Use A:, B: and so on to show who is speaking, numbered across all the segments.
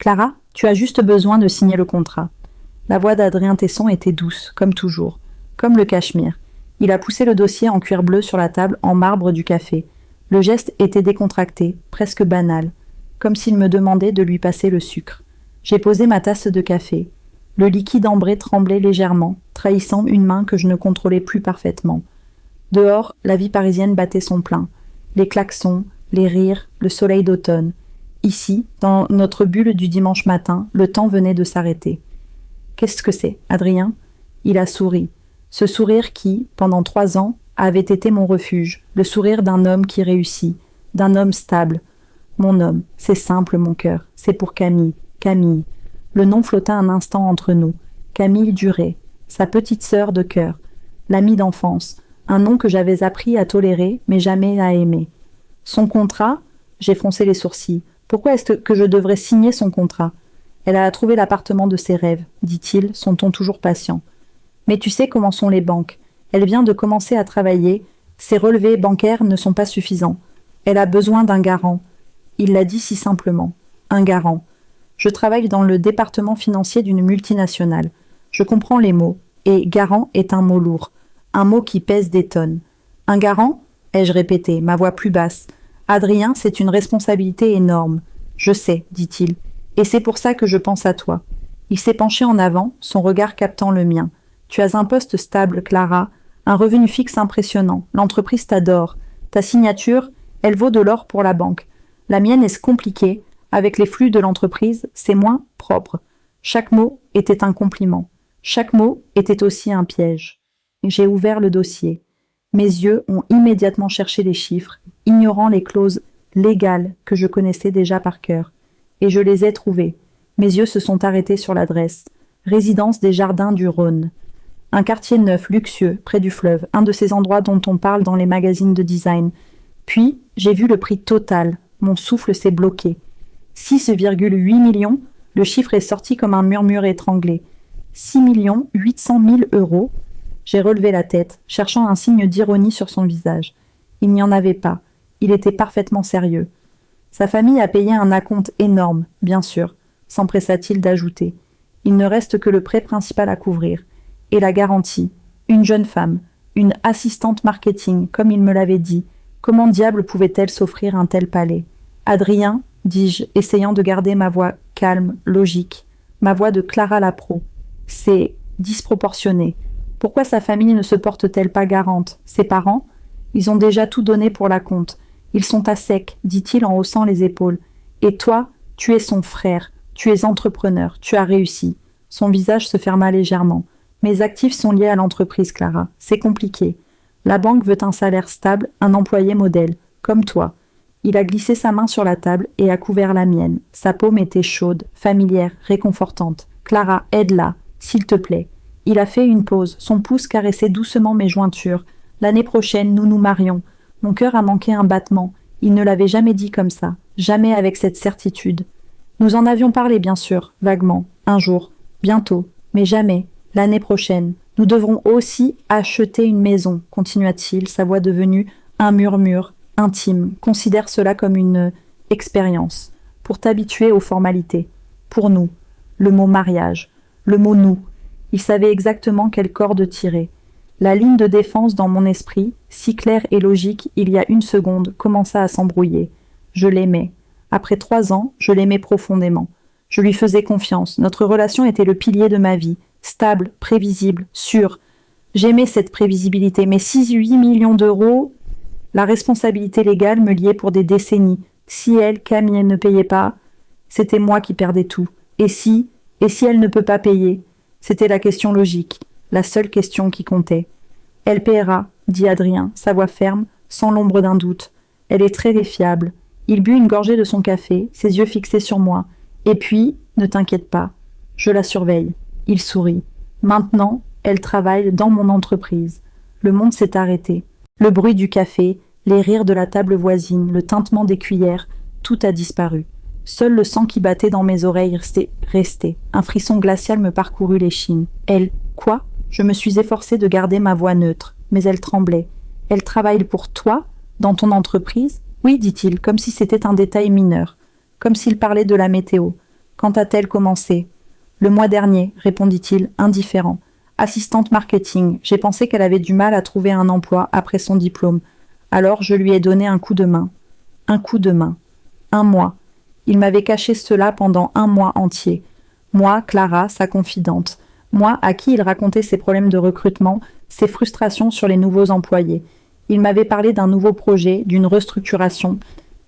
A: Clara, tu as juste besoin de signer le contrat. La voix d'Adrien Tesson était douce, comme toujours, comme le cachemire. Il a poussé le dossier en cuir bleu sur la table en marbre du café. Le geste était décontracté, presque banal, comme s'il me demandait de lui passer le sucre. J'ai posé ma tasse de café. Le liquide ambré tremblait légèrement, trahissant une main que je ne contrôlais plus parfaitement. Dehors, la vie parisienne battait son plein. Les klaxons, les rires, le soleil d'automne. Ici, dans notre bulle du dimanche matin, le temps venait de s'arrêter. « Qu'est-ce que c'est, Adrien ?» Il a souri. Ce sourire qui, pendant 3 ans, avait été mon refuge, le sourire d'un homme qui réussit, d'un homme stable. Mon homme, c'est simple, mon cœur, c'est pour Camille, Camille. Le nom flotta un instant entre nous. Camille Duret, sa petite sœur de cœur, l'amie d'enfance, un nom que j'avais appris à tolérer, mais jamais à aimer. Son contrat, j'ai froncé les sourcils. Pourquoi est-ce que je devrais signer son contrat ? Elle a trouvé l'appartement de ses rêves, dit-il, son ton toujours patient. Mais tu sais comment sont les banques. Elle vient de commencer à travailler. Ses relevés bancaires ne sont pas suffisants. Elle a besoin d'un garant. Il l'a dit si simplement. Un garant. Je travaille dans le département financier d'une multinationale. Je comprends les mots. Et garant est un mot lourd. Un mot qui pèse des tonnes. Un garant ? Ai-je répété, ma voix plus basse. Adrien, c'est une responsabilité énorme. Je sais, dit-il. Et c'est pour ça que je pense à toi. Il s'est penché en avant, son regard captant le mien. Tu as un poste stable, Clara, un revenu fixe impressionnant. L'entreprise t'adore. Ta signature, elle vaut de l'or pour la banque. La mienne est compliquée. Avec les flux de l'entreprise, c'est moins propre. Chaque mot était un compliment. Chaque mot était aussi un piège. J'ai ouvert le dossier. Mes yeux ont immédiatement cherché les chiffres, ignorant les clauses légales que je connaissais déjà par cœur. Et je les ai trouvées. Mes yeux se sont arrêtés sur l'adresse. Résidence des Jardins du Rhône. Un quartier neuf, luxueux, près du fleuve, un de ces endroits dont on parle dans les magazines de design. Puis, j'ai vu le prix total. Mon souffle s'est bloqué. 6,8 millions, le chiffre est sorti comme un murmure étranglé. 6 800 000 euros. J'ai relevé la tête, cherchant un signe d'ironie sur son visage. Il n'y en avait pas. Il était parfaitement sérieux. Sa famille a payé un acompte énorme, bien sûr, s'empressa-t-il d'ajouter. Il ne reste que le prêt principal à couvrir. Et la garantie. Une jeune femme, une assistante marketing, comme il me l'avait dit. Comment diable pouvait-elle s'offrir un tel palais ? Adrien, dis-je, essayant de garder ma voix calme, logique, ma voix de Clara Lapro. C'est disproportionné. Pourquoi sa famille ne se porte-t-elle pas garante ? Ses parents ? Ils ont déjà tout donné pour la compte. Ils sont à sec, dit-il en haussant les épaules. Et toi, tu es son frère, tu es entrepreneur, tu as réussi. Son visage se ferma légèrement. Mes actifs sont liés à l'entreprise, Clara. C'est compliqué. La banque veut un salaire stable, un employé modèle, comme toi. Il a glissé sa main sur la table et a couvert la mienne. Sa paume était chaude, familière, réconfortante. Clara, aide-la, s'il te plaît. Il a fait une pause, son pouce caressait doucement mes jointures. L'année prochaine, nous nous marions. Mon cœur a manqué un battement. Il ne l'avait jamais dit comme ça, jamais avec cette certitude. Nous en avions parlé, bien sûr, vaguement, un jour, bientôt, mais jamais, l'année prochaine. Nous devrons aussi acheter une maison, continua-t-il, sa voix devenue un murmure, intime. Considère cela comme une expérience, pour t'habituer aux formalités. Pour nous, le mot mariage, le mot nous. Il savait exactement quelle corde tirer. La ligne de défense dans mon esprit, si claire et logique il y a une seconde, commença à s'embrouiller. Je l'aimais. Après 3 ans, je l'aimais profondément. Je lui faisais confiance. Notre relation était le pilier de ma vie. Stable, prévisible, sûre. J'aimais cette prévisibilité, mais 6-8 millions d'euros... La responsabilité légale me liait pour des décennies. Si elle, Camille, ne payait pas, c'était moi qui perdais tout. Et si elle ne peut pas payer ? C'était la question logique, la seule question qui comptait. Elle paiera, dit Adrien, sa voix ferme, sans l'ombre d'un doute. Elle est très fiable. Il but une gorgée de son café, ses yeux fixés sur moi. Et puis, ne t'inquiète pas, je la surveille. Il sourit. Maintenant, elle travaille dans mon entreprise. Le monde s'est arrêté. Le bruit du café, les rires de la table voisine, le tintement des cuillères, tout a disparu. Seul le sang qui battait dans mes oreilles restait. Un frisson glacial me parcourut l'échine. Elle, quoi ? Je me suis efforcée de garder ma voix neutre, mais elle tremblait. Elle travaille pour toi, dans ton entreprise ? Oui, dit-il, comme si c'était un détail mineur, comme s'il parlait de la météo. Quand a-t-elle commencé ? Le mois dernier, répondit-il, indifférent. Assistante marketing, j'ai pensé qu'elle avait du mal à trouver un emploi après son diplôme. Alors je lui ai donné un coup de main. Un coup de main. 1 mois. Il m'avait caché cela pendant 1 mois entier. Moi, Clara, sa confidente. Moi, à qui il racontait ses problèmes de recrutement, ses frustrations sur les nouveaux employés. Il m'avait parlé d'un nouveau projet, d'une restructuration,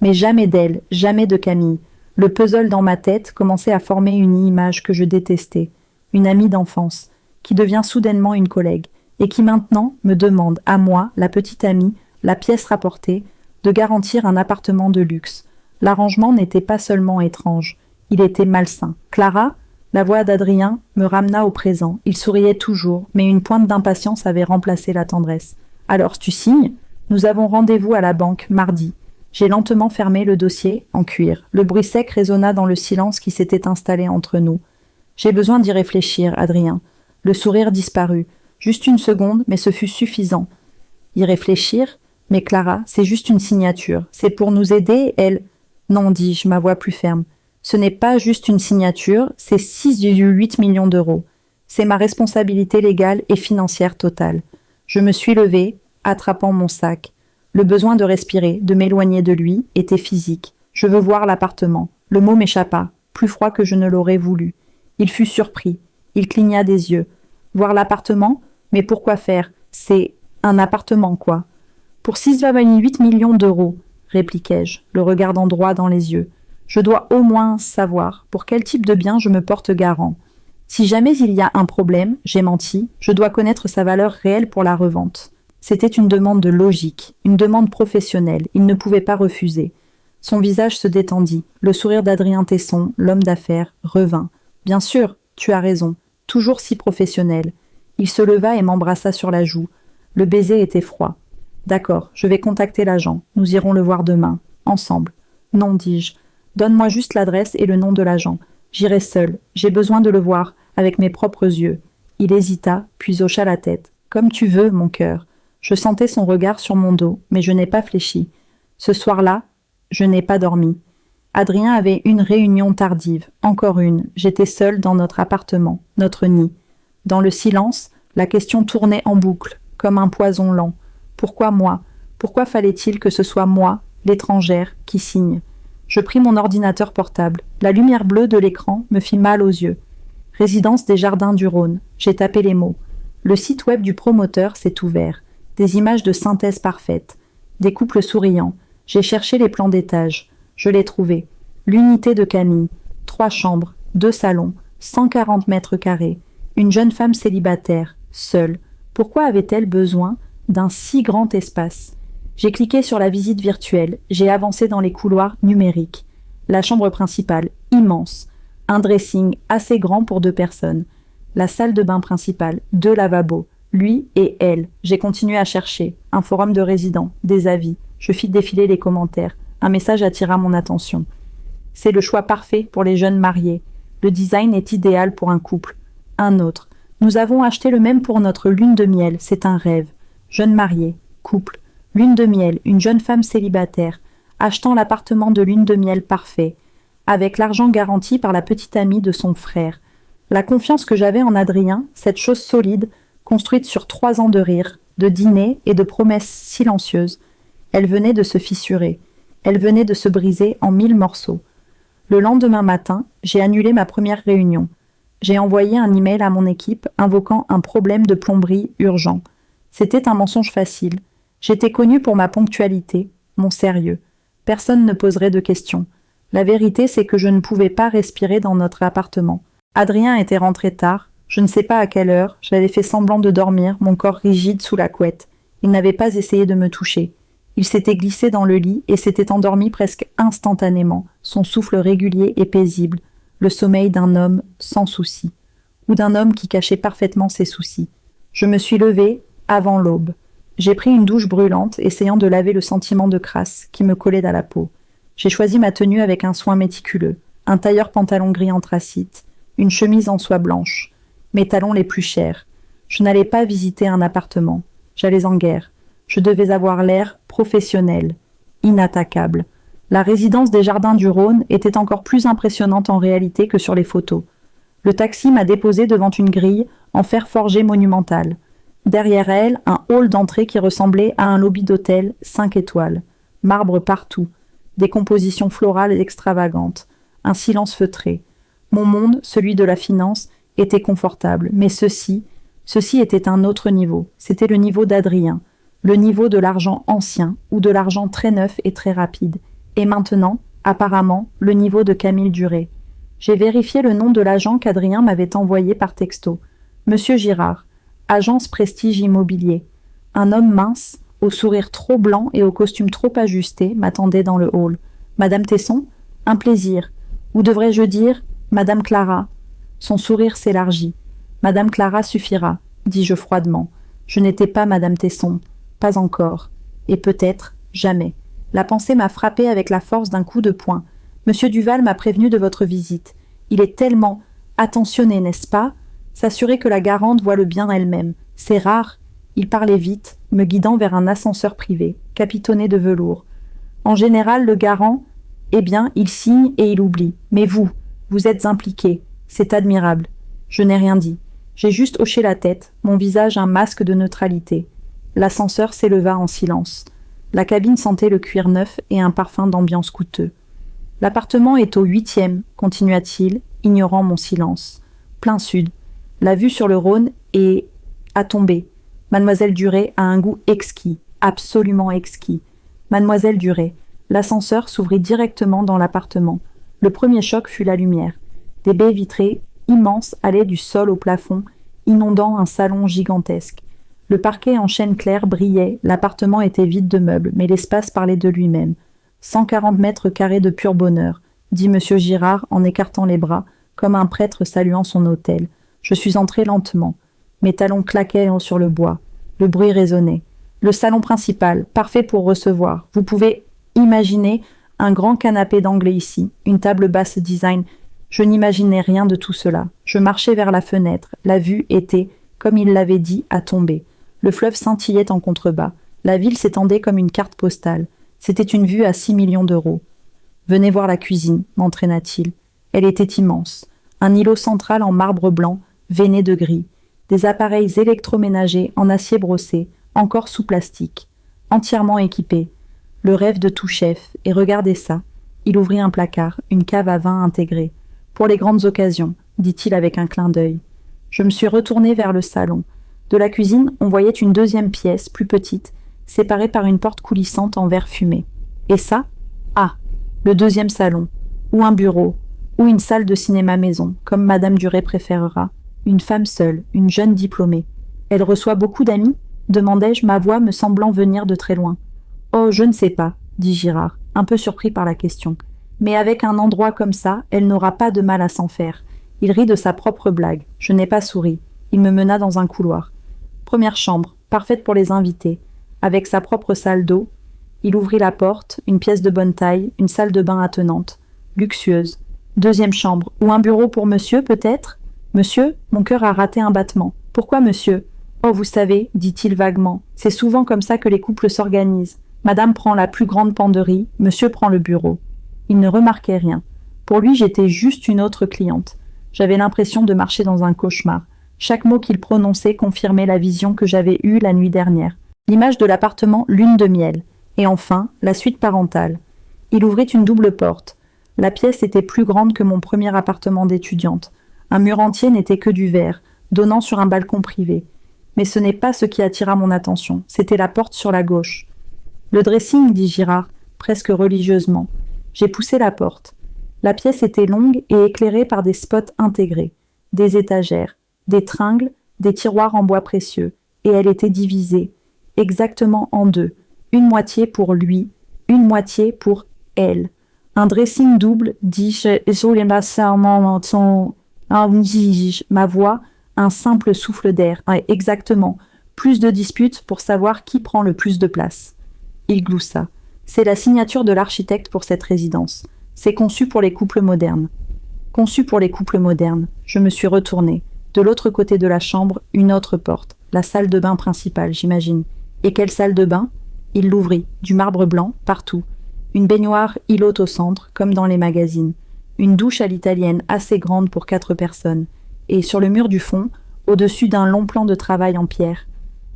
A: mais jamais d'elle, jamais de Camille. Le puzzle dans ma tête commençait à former une image que je détestais, une amie d'enfance, qui devient soudainement une collègue, et qui maintenant me demande, à moi, la petite amie, la pièce rapportée, de garantir un appartement de luxe. L'arrangement n'était pas seulement étrange, il était malsain. Clara, la voix d'Adrien, me ramena au présent. Il souriait toujours, mais une pointe d'impatience avait remplacé la tendresse. « Alors, tu signes ? Nous avons rendez-vous à la banque, mardi. » J'ai lentement fermé le dossier en cuir. Le bruit sec résonna dans le silence qui s'était installé entre nous. « J'ai besoin d'y réfléchir, Adrien. » Le sourire disparut. Juste une seconde, mais ce fut suffisant. « Y réfléchir ? Mais Clara, c'est juste une signature. C'est pour nous aider, elle... » « Non, dis-je, ma voix plus ferme. Ce n'est pas juste une signature, c'est 6,8 millions d'euros. C'est ma responsabilité légale et financière totale. » Je me suis levée, attrapant mon sac. Le besoin de respirer, de m'éloigner de lui, était physique. « Je veux voir l'appartement. » Le mot m'échappa, plus froid que je ne l'aurais voulu. Il fut surpris. Il cligna des yeux. « Voir l'appartement ? Mais pourquoi faire ? C'est un appartement, quoi. » « Pour 6,8 millions d'euros, répliquai-je, le regardant droit dans les yeux. Je dois au moins savoir pour quel type de bien je me porte garant. Si jamais il y a un problème, j'ai menti, je dois connaître sa valeur réelle pour la revente. C'était une demande de logique, une demande professionnelle, il ne pouvait pas refuser. Son visage se détendit, le sourire d'Adrien Tesson, l'homme d'affaires, revint. Bien sûr, tu as raison, toujours si professionnel. Il se leva et m'embrassa sur la joue. Le baiser était froid. D'accord, je vais contacter l'agent. Nous irons le voir demain. Ensemble. Non, dis-je. Donne-moi juste l'adresse et le nom de l'agent. J'irai seul. J'ai besoin de le voir, avec mes propres yeux. Il hésita, puis hocha la tête. Comme tu veux, mon cœur. Je sentais son regard sur mon dos, mais je n'ai pas fléchi. Ce soir-là, je n'ai pas dormi. Adrien avait une réunion tardive. Encore une. J'étais seule dans notre appartement, notre nid. Dans le silence, la question tournait en boucle, comme un poison lent. Pourquoi moi ? Pourquoi fallait-il que ce soit moi, l'étrangère, qui signe ? Je pris mon ordinateur portable. La lumière bleue de l'écran me fit mal aux yeux. Résidence des Jardins du Rhône. J'ai tapé les mots. Le site web du promoteur s'est ouvert. Des images de synthèse parfaite. Des couples souriants. J'ai cherché les plans d'étage. Je l'ai trouvé. L'unité de Camille. 3 chambres, 2 salons, 140 mètres carrés. Une jeune femme célibataire, seule. Pourquoi avait-elle besoin d'un si grand espace ? J'ai cliqué sur la visite virtuelle, j'ai avancé dans les couloirs numériques. La chambre principale, immense. Un dressing assez grand pour 2 personnes. La salle de bain principale, 2 lavabos. Lui et elle. J'ai continué à chercher. Un forum de résidents, des avis. Je fis défiler les commentaires. Un message attira mon attention. C'est le choix parfait pour les jeunes mariés. Le design est idéal pour un couple. Un autre. Nous avons acheté le même pour notre lune de miel, c'est un rêve. Jeune marié, couple, lune de miel, une jeune femme célibataire, achetant l'appartement de lune de miel parfait, avec l'argent garanti par la petite amie de son frère. La confiance que j'avais en Adrien, cette chose solide, construite sur 3 ans de rires, de dîners et de promesses silencieuses, elle venait de se fissurer, elle venait de se briser en 1000 morceaux. Le lendemain matin, j'ai annulé ma première réunion. J'ai envoyé un email à mon équipe invoquant un problème de plomberie urgent. C'était un mensonge facile. J'étais connue pour ma ponctualité, mon sérieux. Personne ne poserait de questions. La vérité, c'est que je ne pouvais pas respirer dans notre appartement. Adrien était rentré tard. Je ne sais pas à quelle heure. J'avais fait semblant de dormir, mon corps rigide sous la couette. Il n'avait pas essayé de me toucher. Il s'était glissé dans le lit et s'était endormi presque instantanément, son souffle régulier et paisible, le sommeil d'un homme sans soucis, ou d'un homme qui cachait parfaitement ses soucis. Je me suis levée avant l'aube. J'ai pris une douche brûlante, essayant de laver le sentiment de crasse qui me collait à la peau. J'ai choisi ma tenue avec un soin méticuleux, un tailleur pantalon gris anthracite, une chemise en soie blanche, mes talons les plus chers. Je n'allais pas visiter un appartement, j'allais en guerre. Je devais avoir l'air professionnel, inattaquable. La résidence des Jardins du Rhône était encore plus impressionnante en réalité que sur les photos. Le taxi m'a déposé devant une grille en fer forgé monumental. Derrière elle, un hall d'entrée qui ressemblait à un lobby d'hôtel 5 étoiles. Marbre partout, des compositions florales extravagantes, un silence feutré. Mon monde, celui de la finance, était confortable, mais ceci était un autre niveau. C'était le niveau d'Adrien, le niveau de l'argent ancien ou de l'argent très neuf et très rapide. Et maintenant, apparemment, le niveau de Camille Duré. J'ai vérifié le nom de l'agent qu'Adrien m'avait envoyé par texto. Monsieur Girard, agence Prestige Immobilier. Un homme mince, au sourire trop blanc et au costume trop ajusté, m'attendait dans le hall. Madame Tesson, un plaisir. Ou devrais-je dire, Madame Clara. Son sourire s'élargit. Madame Clara suffira, dis-je froidement. Je n'étais pas Madame Tesson, pas encore. Et peut-être, jamais. La pensée m'a frappée avec la force d'un coup de poing. Monsieur Duval m'a prévenu de votre visite. Il est tellement attentionné, n'est-ce pas? S'assurer que la garante voit le bien elle-même. C'est rare. Il parlait vite, me guidant vers un ascenseur privé, capitonné de velours. En général, le garant, eh bien, il signe et il oublie. Mais vous êtes impliqué. C'est admirable. Je n'ai rien dit. J'ai juste hoché la tête, mon visage un masque de neutralité. L'ascenseur s'éleva en silence. La cabine sentait le cuir neuf et un parfum d'ambiance coûteux. L'appartement est au 8e, continua-t-il, ignorant mon silence. Plein sud. La vue sur le Rhône est à tomber. Mademoiselle Duré a un goût exquis, absolument exquis. Mademoiselle Duré. L'ascenseur s'ouvrit directement dans l'appartement. Le premier choc fut la lumière. Des baies vitrées immenses allaient du sol au plafond, inondant un salon gigantesque. Le parquet en chêne clair brillait, l'appartement était vide de meubles, mais l'espace parlait de lui-même. 140 mètres carrés de pur bonheur, dit monsieur Girard en écartant les bras, comme un prêtre saluant son autel. Je suis entré lentement. Mes talons claquaient sur le bois. Le bruit résonnait. Le salon principal, parfait pour recevoir. Vous pouvez imaginer un grand canapé d'anglais ici, une table basse design. Je n'imaginais rien de tout cela. Je marchais vers la fenêtre. La vue était, comme il l'avait dit, à tomber. Le fleuve scintillait en contrebas. La ville s'étendait comme une carte postale. C'était une vue à 6 millions d'euros. « Venez voir la cuisine », m'entraîna-t-il. Elle était immense. Un îlot central en marbre blanc, veiné de gris. Des appareils électroménagers en acier brossé, encore sous plastique. Entièrement équipés. Le rêve de tout chef. Et regardez ça. Il ouvrit un placard, une cave à vin intégrée. « Pour les grandes occasions », dit-il avec un clin d'œil. Je me suis retourné vers le salon. De la cuisine, on voyait une deuxième pièce, plus petite, séparée par une porte coulissante en verre fumé. Et ça? Ah, le deuxième salon. Ou un bureau. Ou une salle de cinéma maison, comme Madame Duré préférera. Une femme seule, une jeune diplômée. Elle reçoit beaucoup d'amis? Demandai-je, ma voix me semblant venir de très loin. Oh, je ne sais pas, dit Girard, un peu surpris par la question. Mais avec un endroit comme ça, elle n'aura pas de mal à s'en faire. Il rit de sa propre blague. Je n'ai pas souri. Il me mena dans un couloir. Première chambre, parfaite pour les invités. Avec sa propre salle d'eau, il ouvrit la porte, une pièce de bonne taille, une salle de bain attenante, luxueuse. Deuxième chambre, ou un bureau pour monsieur, peut-être? Monsieur, mon cœur a raté un battement. Pourquoi monsieur? Oh, vous savez, dit-il vaguement, c'est souvent comme ça que les couples s'organisent. Madame prend la plus grande penderie, monsieur prend le bureau. Il ne remarquait rien. Pour lui, j'étais juste une autre cliente. J'avais l'impression de marcher dans un cauchemar. Chaque mot qu'il prononçait confirmait la vision que j'avais eue la nuit dernière. L'image de l'appartement lune de miel. Et enfin, la suite parentale. Il ouvrit une double porte. La pièce était plus grande que mon premier appartement d'étudiante. Un mur entier n'était que du verre, donnant sur un balcon privé. Mais ce n'est pas ce qui attira mon attention. C'était la porte sur la gauche. Le dressing, dit Girard, presque religieusement. J'ai poussé la porte. La pièce était longue et éclairée par des spots intégrés, des étagères, des tringles, des tiroirs en bois précieux, et elle était divisée, exactement en deux, une moitié pour lui, une moitié pour elle. Un dressing double, dis-je, ma voix, un simple souffle d'air, exactement, plus de disputes pour savoir qui prend le plus de place. Il gloussa. C'est la signature de l'architecte pour cette résidence. C'est conçu pour les couples modernes. Conçu pour les couples modernes. Je me suis retournée. De l'autre côté de la chambre, une autre porte. La salle de bain principale, j'imagine. Et quelle salle de bain? Il l'ouvrit. Du marbre blanc, partout. Une baignoire îlotte au centre, comme dans les magazines. Une douche à l'italienne assez grande pour 4 personnes. Et sur le mur du fond, au-dessus d'un long plan de travail en pierre,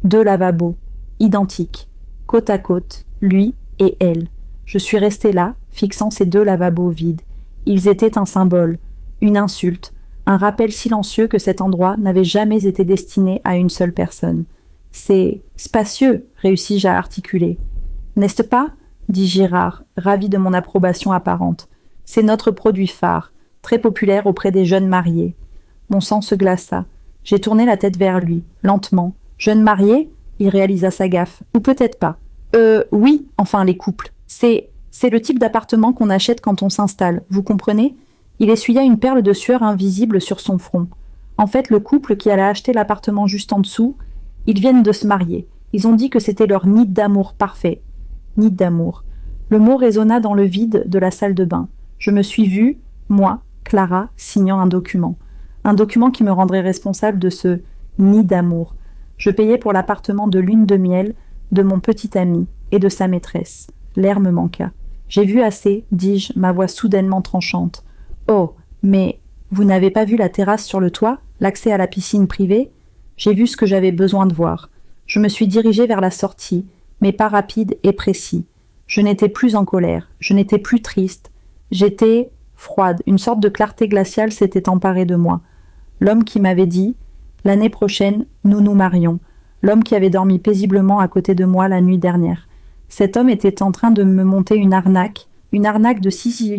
A: 2 lavabos, identiques, côte à côte, lui et elle. Je suis restée là, fixant ces 2 lavabos vides. Ils étaient un symbole, une insulte, un rappel silencieux que cet endroit n'avait jamais été destiné à une seule personne. « C'est spacieux », réussis-je à articuler. « N'est-ce pas ?» dit Girard, ravi de mon approbation apparente. « C'est notre produit phare, très populaire auprès des jeunes mariés. » Mon sang se glaça. J'ai tourné la tête vers lui, lentement. « Jeune marié ?» Il réalisa sa gaffe. « Ou peut-être pas. »« Oui, enfin les couples. C'est le type d'appartement qu'on achète quand on s'installe, vous comprenez ?» Il essuya une perle de sueur invisible sur son front. En fait, le couple qui allait acheter l'appartement juste en dessous, ils viennent de se marier. Ils ont dit que c'était leur nid d'amour parfait. Nid d'amour. Le mot résonna dans le vide de la salle de bain. Je me suis vue, moi, Clara, signant un document. Un document qui me rendrait responsable de ce nid d'amour. Je payais pour l'appartement de lune de miel de mon petit ami et de sa maîtresse. L'air me manqua. J'ai vu assez, dis-je, ma voix soudainement tranchante. Oh, mais vous n'avez pas vu la terrasse sur le toit, l'accès à la piscine privée? J'ai vu ce que j'avais besoin de voir. Je me suis dirigée vers la sortie, mais pas rapide et précis. Je n'étais plus en colère, je n'étais plus triste. J'étais froide, une sorte de clarté glaciale s'était emparée de moi. L'homme qui m'avait dit « L'année prochaine, nous nous marions », l'homme qui avait dormi paisiblement à côté de moi la nuit dernière. Cet homme était en train de me monter une arnaque de 6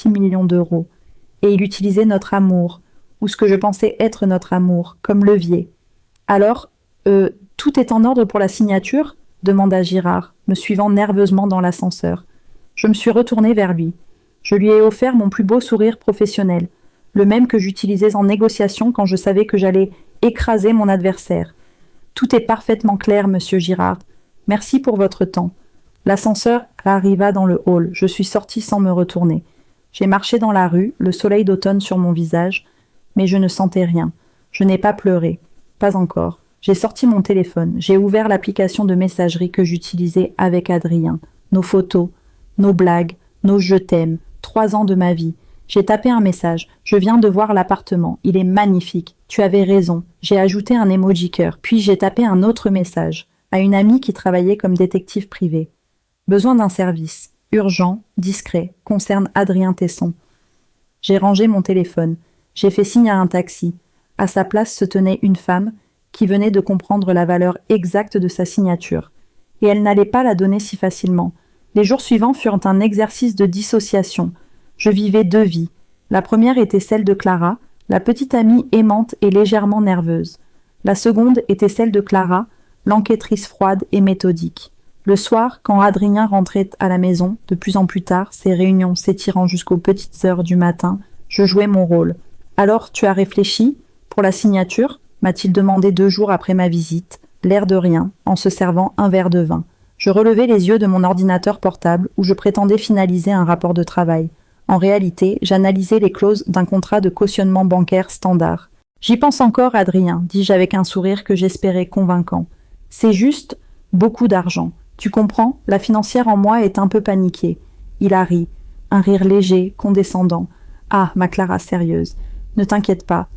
A: millions d'euros. Et il utilisait notre amour, ou ce que je pensais être notre amour, comme levier. « Alors, tout est en ordre pour la signature ?» demanda Girard, me suivant nerveusement dans l'ascenseur. Je me suis retournée vers lui. Je lui ai offert mon plus beau sourire professionnel, le même que j'utilisais en négociation quand je savais que j'allais écraser mon adversaire. « Tout est parfaitement clair, monsieur Girard. Merci pour votre temps. » L'ascenseur arriva dans le hall. Je suis sortie sans me retourner. J'ai marché dans la rue, le soleil d'automne sur mon visage, mais je ne sentais rien. Je n'ai pas pleuré. Pas encore. J'ai sorti mon téléphone. J'ai ouvert l'application de messagerie que j'utilisais avec Adrien. Nos photos, nos blagues, nos je t'aime, 3 ans de ma vie. J'ai tapé un message. Je viens de voir l'appartement. Il est magnifique. Tu avais raison. J'ai ajouté un emoji cœur. Puis j'ai tapé un autre message à une amie qui travaillait comme détective privé. Besoin d'un service. Urgent, discret, concerne Adrien Tesson. J'ai rangé mon téléphone. J'ai fait signe à un taxi. À sa place se tenait une femme qui venait de comprendre la valeur exacte de sa signature. Et elle n'allait pas la donner si facilement. Les jours suivants furent un exercice de dissociation. Je vivais 2 vies. La première était celle de Clara, la petite amie aimante et légèrement nerveuse. La seconde était celle de Clara, l'enquêtrice froide et méthodique. Le soir, quand Adrien rentrait à la maison, de plus en plus tard, ses réunions s'étirant jusqu'aux petites heures du matin, je jouais mon rôle. « Alors, tu as réfléchi pour la signature ?» m'a-t-il demandé 2 jours après ma visite, l'air de rien, en se servant un verre de vin. Je relevai les yeux de mon ordinateur portable où je prétendais finaliser un rapport de travail. En réalité, j'analysais les clauses d'un contrat de cautionnement bancaire standard. « J'y pense encore, Adrien, dis-je avec un sourire que j'espérais convaincant. C'est juste beaucoup d'argent. Tu comprends, la financière en moi est un peu paniquée. » Il a ri, un rire léger, condescendant. « Ah, ma Clara sérieuse, ne t'inquiète pas.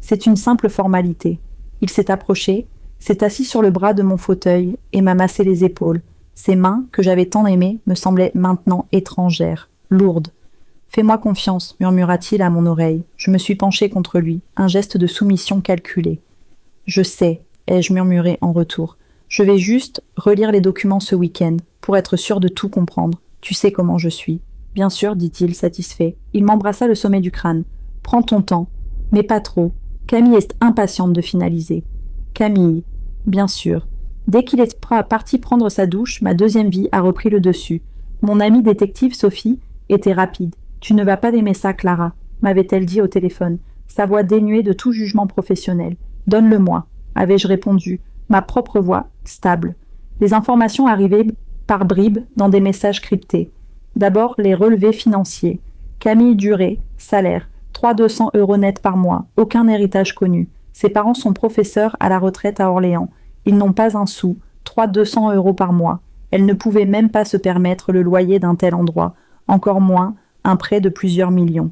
A: C'est une simple formalité. » Il s'est approché, s'est assis sur le bras de mon fauteuil et m'a massé les épaules. Ses mains, que j'avais tant aimées, me semblaient maintenant étrangères, lourdes. « Fais-moi confiance, murmura-t-il à mon oreille. Je me suis penchée contre lui, un geste de soumission calculé. « Je sais, ai-je murmuré en retour. Je vais juste relire les documents ce week-end, pour être sûr de tout comprendre. Tu sais comment je suis. » « Bien sûr, dit-il, satisfait. Il m'embrassa le sommet du crâne. « Prends ton temps, mais pas trop. Camille est impatiente de finaliser. » « Camille, bien sûr. » Dès qu'il est parti prendre sa douche, ma deuxième vie a repris le dessus. Mon amie détective Sophie était rapide. « Tu ne vas pas aimer ça, Clara, » m'avait-elle dit au téléphone, sa voix dénuée de tout jugement professionnel. « Donne-le-moi, » avais-je répondu, ma propre voix, stable. Les informations arrivaient par bribes dans des messages cryptés. D'abord, les relevés financiers. Camille Duré, salaire, 300 € net par mois, aucun héritage connu. Ses parents sont professeurs à la retraite à Orléans. Ils n'ont pas un sou, 200 € par mois. Elle ne pouvait même pas se permettre le loyer d'un tel endroit. encore moins un prêt de plusieurs millions.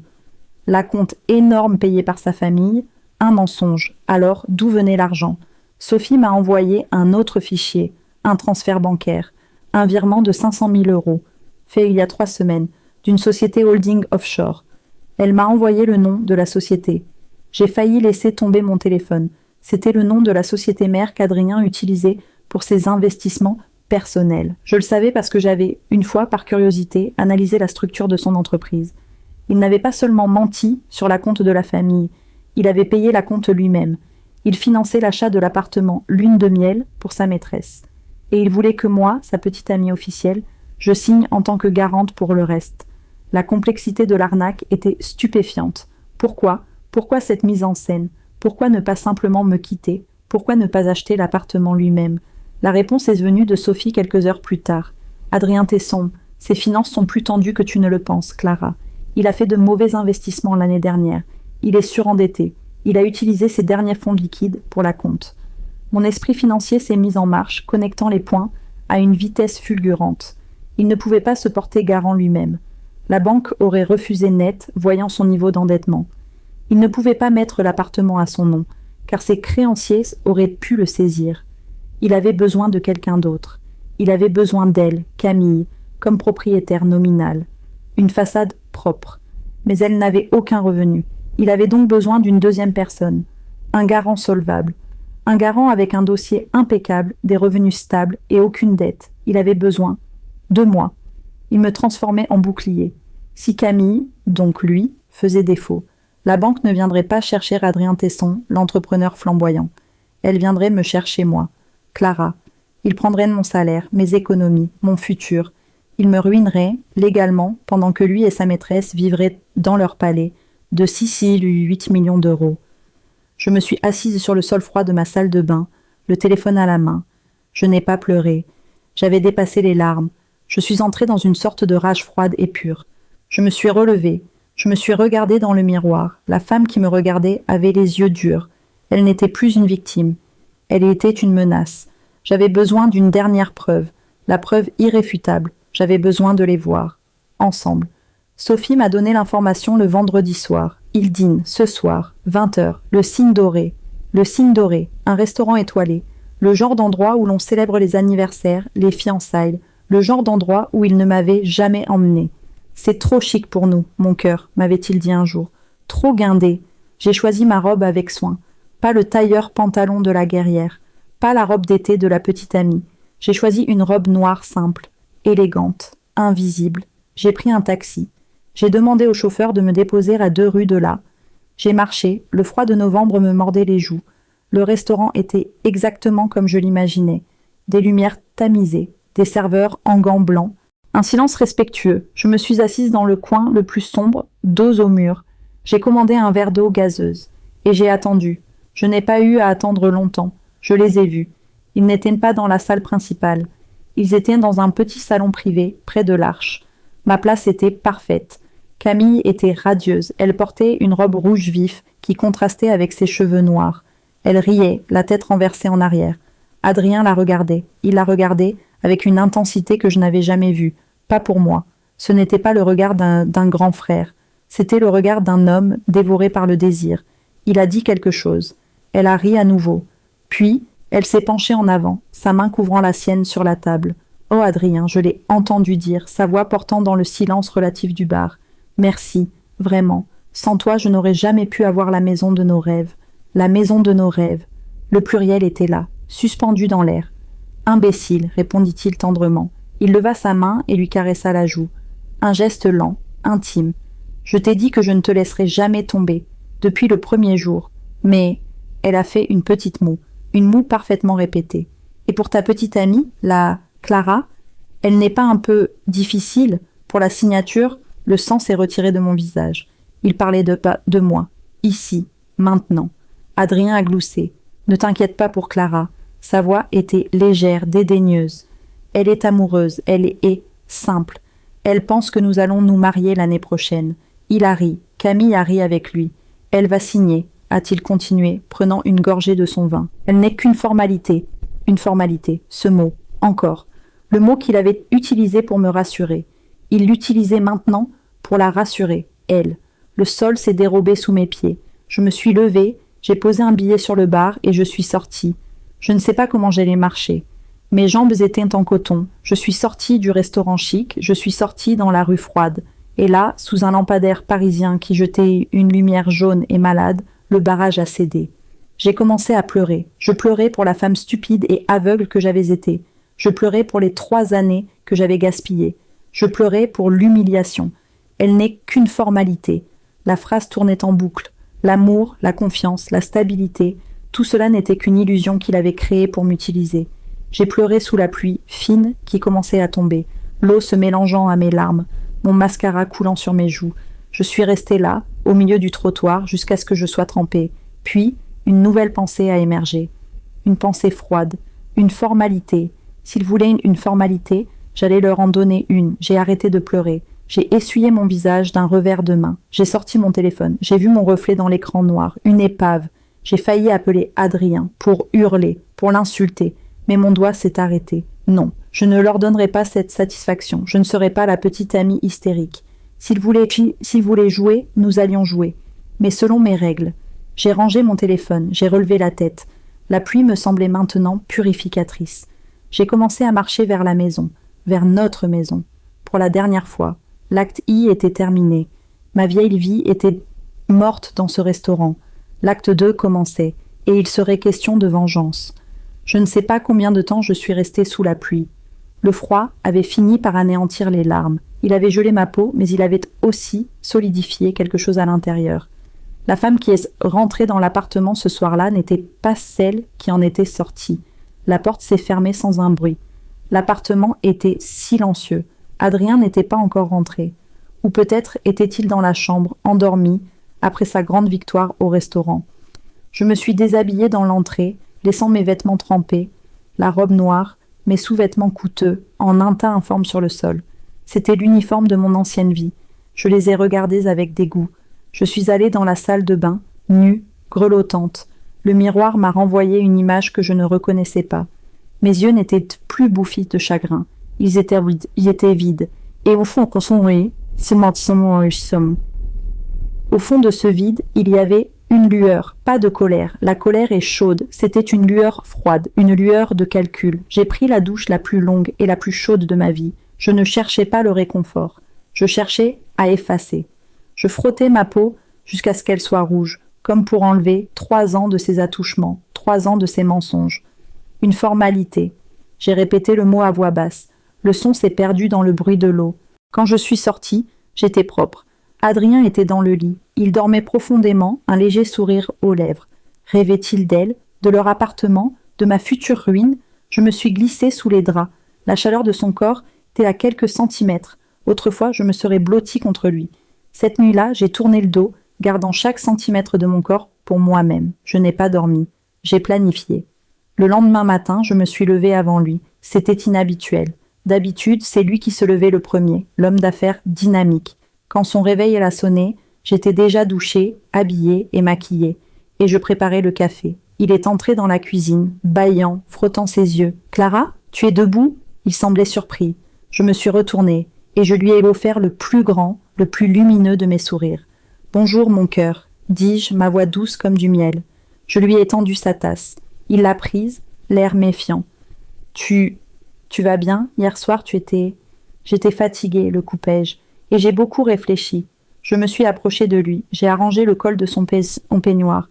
A: L'acompte énorme payé par sa famille, un mensonge. Alors, d'où venait l'argent? Sophie m'a envoyé un autre fichier, un transfert bancaire, un virement de 500 000 €, fait il y a 3 semaines, d'une société holding offshore. Elle m'a envoyé le nom de la société. J'ai failli laisser tomber mon téléphone. C'était le nom de la société mère qu'Adrien utilisait pour ses investissements personnels. Je le savais parce que j'avais, une fois, par curiosité, analysé la structure de son entreprise. Il n'avait pas seulement menti sur l'acompte de la famille, il avait payé l'acompte lui-même. Il finançait l'achat de l'appartement Lune de Miel pour sa maîtresse. Et il voulait que moi, sa petite amie officielle, je signe en tant que garante pour le reste. La complexité de l'arnaque était stupéfiante. Pourquoi? Pourquoi cette mise en scène? Pourquoi ne pas simplement me quitter? Pourquoi ne pas acheter l'appartement lui-même? La réponse est venue de Sophie quelques heures plus tard. Adrien Tesson, ses finances sont plus tendues que tu ne le penses, Clara. Il a fait de mauvais investissements l'année dernière. Il est surendetté. Il a utilisé ses derniers fonds liquides pour la compte. Mon esprit financier s'est mis en marche, connectant les points à une vitesse fulgurante. Il ne pouvait pas se porter garant lui-même. La banque aurait refusé net, voyant son niveau d'endettement. Il ne pouvait pas mettre l'appartement à son nom, car ses créanciers auraient pu le saisir. Il avait besoin de quelqu'un d'autre. Il avait besoin d'elle, Camille, comme propriétaire nominale. Une façade propre. Mais elle n'avait aucun revenu. Il avait donc besoin d'une deuxième personne. Un garant solvable. Un garant avec un dossier impeccable, des revenus stables et aucune dette. Il avait besoin de moi. Il me transformait en bouclier. Si Camille, donc lui, faisait défaut, la banque ne viendrait pas chercher Adrien Tesson, l'entrepreneur flamboyant. Elle viendrait me chercher moi, Clara. Il prendrait de mon salaire, mes économies, mon futur. Il me ruinerait, légalement, pendant que lui et sa maîtresse vivraient dans leur palais, de 6 ou 8 millions d'euros. Je me suis assise sur le sol froid de ma salle de bain, le téléphone à la main. Je n'ai pas pleuré. J'avais dépassé les larmes. Je suis entrée dans une sorte de rage froide et pure. Je me suis relevée. Je me suis regardée dans le miroir. La femme qui me regardait avait les yeux durs. Elle n'était plus une victime. Elle était une menace. J'avais besoin d'une dernière preuve. La preuve irréfutable. J'avais besoin de les voir. Ensemble. Sophie m'a donné l'information le vendredi soir. Il dîne, ce soir, 20h, le Cygne Doré. Le Cygne Doré, un restaurant étoilé. Le genre d'endroit où l'on célèbre les anniversaires, les fiançailles. Le genre d'endroit où il ne m'avait jamais emmené. C'est trop chic pour nous, mon cœur, m'avait-il dit un jour. Trop guindé. J'ai choisi ma robe avec soin. Pas le tailleur pantalon de la guerrière. Pas la robe d'été de la petite amie. J'ai choisi une robe noire simple, élégante, invisible. J'ai pris un taxi. J'ai demandé au chauffeur de me déposer à 2 rues de là. J'ai marché, le froid de novembre me mordait les joues. Le restaurant était exactement comme je l'imaginais. Des lumières tamisées, des serveurs en gants blancs. Un silence respectueux. Je me suis assise dans le coin le plus sombre, dos au mur. J'ai commandé un verre d'eau gazeuse. Et j'ai attendu. Je n'ai pas eu à attendre longtemps. Je les ai vus. Ils n'étaient pas dans la salle principale. Ils étaient dans un petit salon privé, près de l'arche. Ma place était parfaite. Camille était radieuse. Elle portait une robe rouge vif qui contrastait avec ses cheveux noirs. Elle riait, la tête renversée en arrière. Adrien la regardait. Il la regardait avec une intensité que je n'avais jamais vue. Pas pour moi. Ce n'était pas le regard d'un grand frère. C'était le regard d'un homme dévoré par le désir. Il a dit quelque chose. Elle a ri à nouveau. Puis, elle s'est penchée en avant, sa main couvrant la sienne sur la table. Oh Adrien, je l'ai entendu dire, sa voix portant dans le silence relatif du bar. Merci, vraiment. Sans toi, je n'aurais jamais pu avoir la maison de nos rêves. La maison de nos rêves. Le pluriel était là, suspendu dans l'air. Imbécile, répondit-il tendrement. Il leva sa main et lui caressa la joue. Un geste lent, intime. Je t'ai dit que je ne te laisserai jamais tomber, depuis le premier jour. Mais elle a fait une petite moue, une moue parfaitement répétée. Et pour ta petite amie, la Clara, elle n'est pas un peu difficile pour la signature? Le sang s'est retiré de mon visage. Il parlait de moi, ici, maintenant. Adrien a gloussé. Ne t'inquiète pas pour Clara. Sa voix était légère, dédaigneuse. Elle est amoureuse, elle est simple. Elle pense que nous allons nous marier l'année prochaine. Il a ri, Camille a ri avec lui. Elle va signer, a-t-il continué, prenant une gorgée de son vin. Elle n'est qu'une formalité. Une formalité, ce mot, encore. Le mot qu'il avait utilisé pour me rassurer. Il l'utilisait maintenant pour la rassurer, elle. Le sol s'est dérobé sous mes pieds. Je me suis levée, j'ai posé un billet sur le bar et je suis sortie. Je ne sais pas comment j'allais marcher. Mes jambes étaient en coton. Je suis sortie du restaurant chic, je suis sortie dans la rue froide. Et là, sous un lampadaire parisien qui jetait une lumière jaune et malade, le barrage a cédé. J'ai commencé à pleurer. Je pleurais pour la femme stupide et aveugle que j'avais été. Je pleurais pour les 3 années que j'avais gaspillées. Je pleurais pour l'humiliation. Elle n'est qu'une formalité. La phrase tournait en boucle. L'amour, la confiance, la stabilité, tout cela n'était qu'une illusion qu'il avait créée pour m'utiliser. J'ai pleuré sous la pluie, fine, qui commençait à tomber, l'eau se mélangeant à mes larmes, mon mascara coulant sur mes joues. Je suis restée là, au milieu du trottoir, jusqu'à ce que je sois trempée. Puis, une nouvelle pensée a émergé. Une pensée froide, une formalité. S'ils voulaient une formalité, j'allais leur en donner une. J'ai arrêté de pleurer. J'ai essuyé mon visage d'un revers de main. J'ai sorti mon téléphone. J'ai vu mon reflet dans l'écran noir. Une épave. J'ai failli appeler Adrien pour hurler, pour l'insulter. Mais mon doigt s'est arrêté. Non, je ne leur donnerai pas cette satisfaction. Je ne serai pas la petite amie hystérique. S'ils voulaient jouer, nous allions jouer. Mais selon mes règles. J'ai rangé mon téléphone. J'ai relevé la tête. La pluie me semblait maintenant purificatrice. J'ai commencé à marcher vers la maison, vers notre maison. Pour la dernière fois. L'acte I était terminé. Ma vieille vie était morte dans ce restaurant. L'acte 2 commençait, et il serait question de vengeance. Je ne sais pas combien de temps je suis restée sous la pluie. Le froid avait fini par anéantir les larmes. Il avait gelé ma peau, mais il avait aussi solidifié quelque chose à l'intérieur. La femme qui est rentrée dans l'appartement ce soir-là n'était pas celle qui en était sortie. La porte s'est fermée sans un bruit. L'appartement était silencieux. Adrien n'était pas encore rentré. Ou peut-être était-il dans la chambre, endormi, après sa grande victoire au restaurant. Je me suis déshabillée dans l'entrée, laissant mes vêtements trempés, la robe noire, mes sous-vêtements coûteux, en un tas informe sur le sol. C'était l'uniforme de mon ancienne vie. Je les ai regardés avec dégoût. Je suis allée dans la salle de bain, nue, grelottante. Le miroir m'a renvoyé une image que je ne reconnaissais pas. Mes yeux n'étaient plus bouffis de chagrin. Ils étaient vides. Et au fond, au fond de ce vide, il y avait une lueur, pas de colère. La colère est chaude. C'était une lueur froide, une lueur de calcul. J'ai pris la douche la plus longue et la plus chaude de ma vie. Je ne cherchais pas le réconfort. Je cherchais à effacer. Je frottais ma peau jusqu'à ce qu'elle soit rouge, comme pour enlever 3 ans de ses attouchements, 3 ans de ses mensonges. Une formalité. J'ai répété le mot à voix basse. Le son s'est perdu dans le bruit de l'eau. Quand je suis sortie, j'étais propre. Adrien était dans le lit. Il dormait profondément, un léger sourire aux lèvres. Rêvait-il d'elle, de leur appartement, de ma future ruine? Je me suis glissée sous les draps. La chaleur de son corps était à quelques centimètres. Autrefois, je me serais blottie contre lui. Cette nuit-là, j'ai tourné le dos, gardant chaque centimètre de mon corps pour moi-même. Je n'ai pas dormi. J'ai planifié. Le lendemain matin, je me suis levée avant lui. C'était inhabituel. D'habitude, c'est lui qui se levait le premier, l'homme d'affaires dynamique. Quand son réveil a sonné, j'étais déjà douchée, habillée et maquillée, et je préparais le café. Il est entré dans la cuisine, bâillant, frottant ses yeux. « Clara, tu es debout ?» Il semblait surpris. Je me suis retournée, et je lui ai offert le plus grand, le plus lumineux de mes sourires. « Bonjour, mon cœur », dis-je, ma voix douce comme du miel. Je lui ai tendu sa tasse. Il l'a prise, l'air méfiant. « Tu vas bien? Hier soir, J'étais fatiguée, le coupai-je, et j'ai beaucoup réfléchi. Je me suis approchée de lui. J'ai arrangé le col de son peignoir.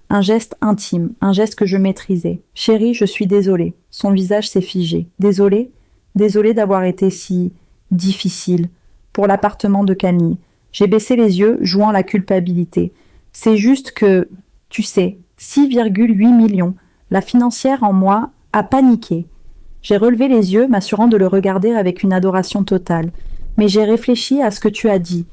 A: Un geste intime, un geste que je maîtrisais. « Chérie, je suis désolée. » Son visage s'est figé. « Désolée? Désolée d'avoir été si difficile. Pour l'appartement de Camille. » J'ai baissé les yeux, jouant la culpabilité. « C'est juste que, tu sais, 6,8 millions. La financière en moi a paniqué. » J'ai relevé les yeux, m'assurant de le regarder avec une adoration totale. Mais j'ai réfléchi à ce que tu as dit,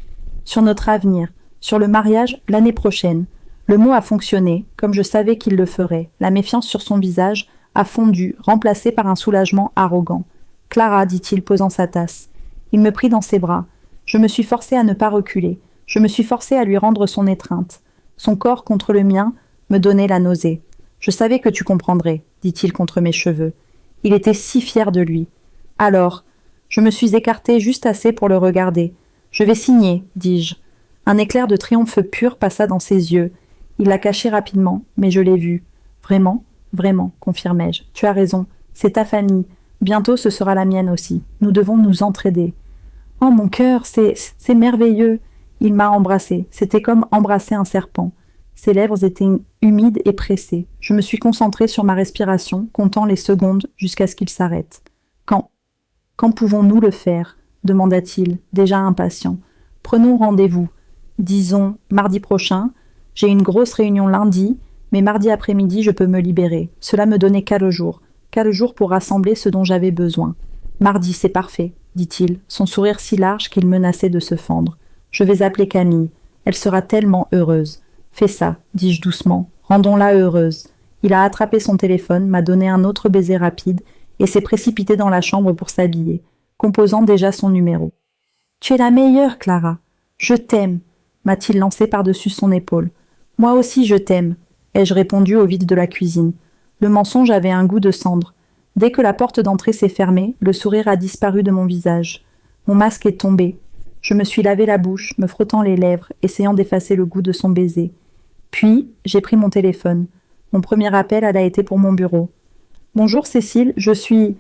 A: sur notre avenir, sur le mariage l'année prochaine. Le mot a fonctionné, comme je savais qu'il le ferait. La méfiance sur son visage a fondu, remplacée par un soulagement arrogant. « Clara, dit-il, posant sa tasse. » Il me prit dans ses bras. Je me suis forcée à ne pas reculer. Je me suis forcée à lui rendre son étreinte. Son corps contre le mien me donnait la nausée. « Je savais que tu comprendrais, dit-il contre mes cheveux. Il était si fier de lui. Alors, Je me suis écartée juste assez pour le regarder. « Je vais signer, dis-je. » Un éclair de triomphe pur passa dans ses yeux. Il l'a caché rapidement, mais je l'ai vu. « Vraiment, vraiment, confirmai-je. Tu as raison. C'est ta famille. Bientôt ce sera la mienne aussi. Nous devons nous entraider. »« Oh, mon cœur, c'est merveilleux !» Il m'a embrassée. C'était comme embrasser un serpent. Ses lèvres étaient humides et pressées. Je me suis concentrée sur ma respiration, comptant les secondes jusqu'à ce qu'il s'arrête. « Quand pouvons-nous le faire ?» demanda-t-il, déjà impatient. « Prenons rendez-vous. Disons, mardi prochain. J'ai une grosse réunion lundi, mais mardi après-midi, je peux me libérer. Cela me donnait 4 jours. 4 jours pour rassembler ce dont j'avais besoin. Mardi, c'est parfait, dit-il, son sourire si large qu'il menaçait de se fendre. Je vais appeler Camille. Elle sera tellement heureuse. Fais ça, dis-je doucement. Rendons-la heureuse. Il a attrapé son téléphone, m'a donné un autre baiser rapide et s'est précipité dans la chambre pour s'habiller, composant déjà son numéro. « Tu es la meilleure, Clara. Je t'aime, » m'a-t-il lancé par-dessus son épaule. « Moi aussi je t'aime, » ai-je répondu au vide de la cuisine. Le mensonge avait un goût de cendre. Dès que la porte d'entrée s'est fermée, le sourire a disparu de mon visage. Mon masque est tombé. Je me suis lavé la bouche, me frottant les lèvres, essayant d'effacer le goût de son baiser. Puis, j'ai pris mon téléphone. Mon premier appel a été pour mon bureau. « Bonjour Cécile, je suis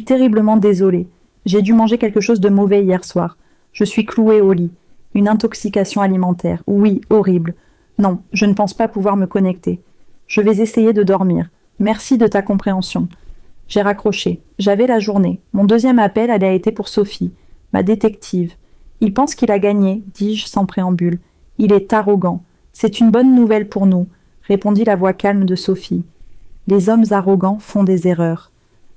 A: terriblement désolée. J'ai dû manger quelque chose de mauvais hier soir. Je suis clouée au lit. Une intoxication alimentaire. Oui, horrible. Non, je ne pense pas pouvoir me connecter. Je vais essayer de dormir. Merci de ta compréhension. » J'ai raccroché. J'avais la journée. Mon deuxième appel a été pour Sophie, ma détective. « Il pense qu'il a gagné, » dis-je sans préambule. « Il est arrogant. C'est une bonne nouvelle pour nous, » répondit la voix calme de Sophie. « Les hommes arrogants font des erreurs. »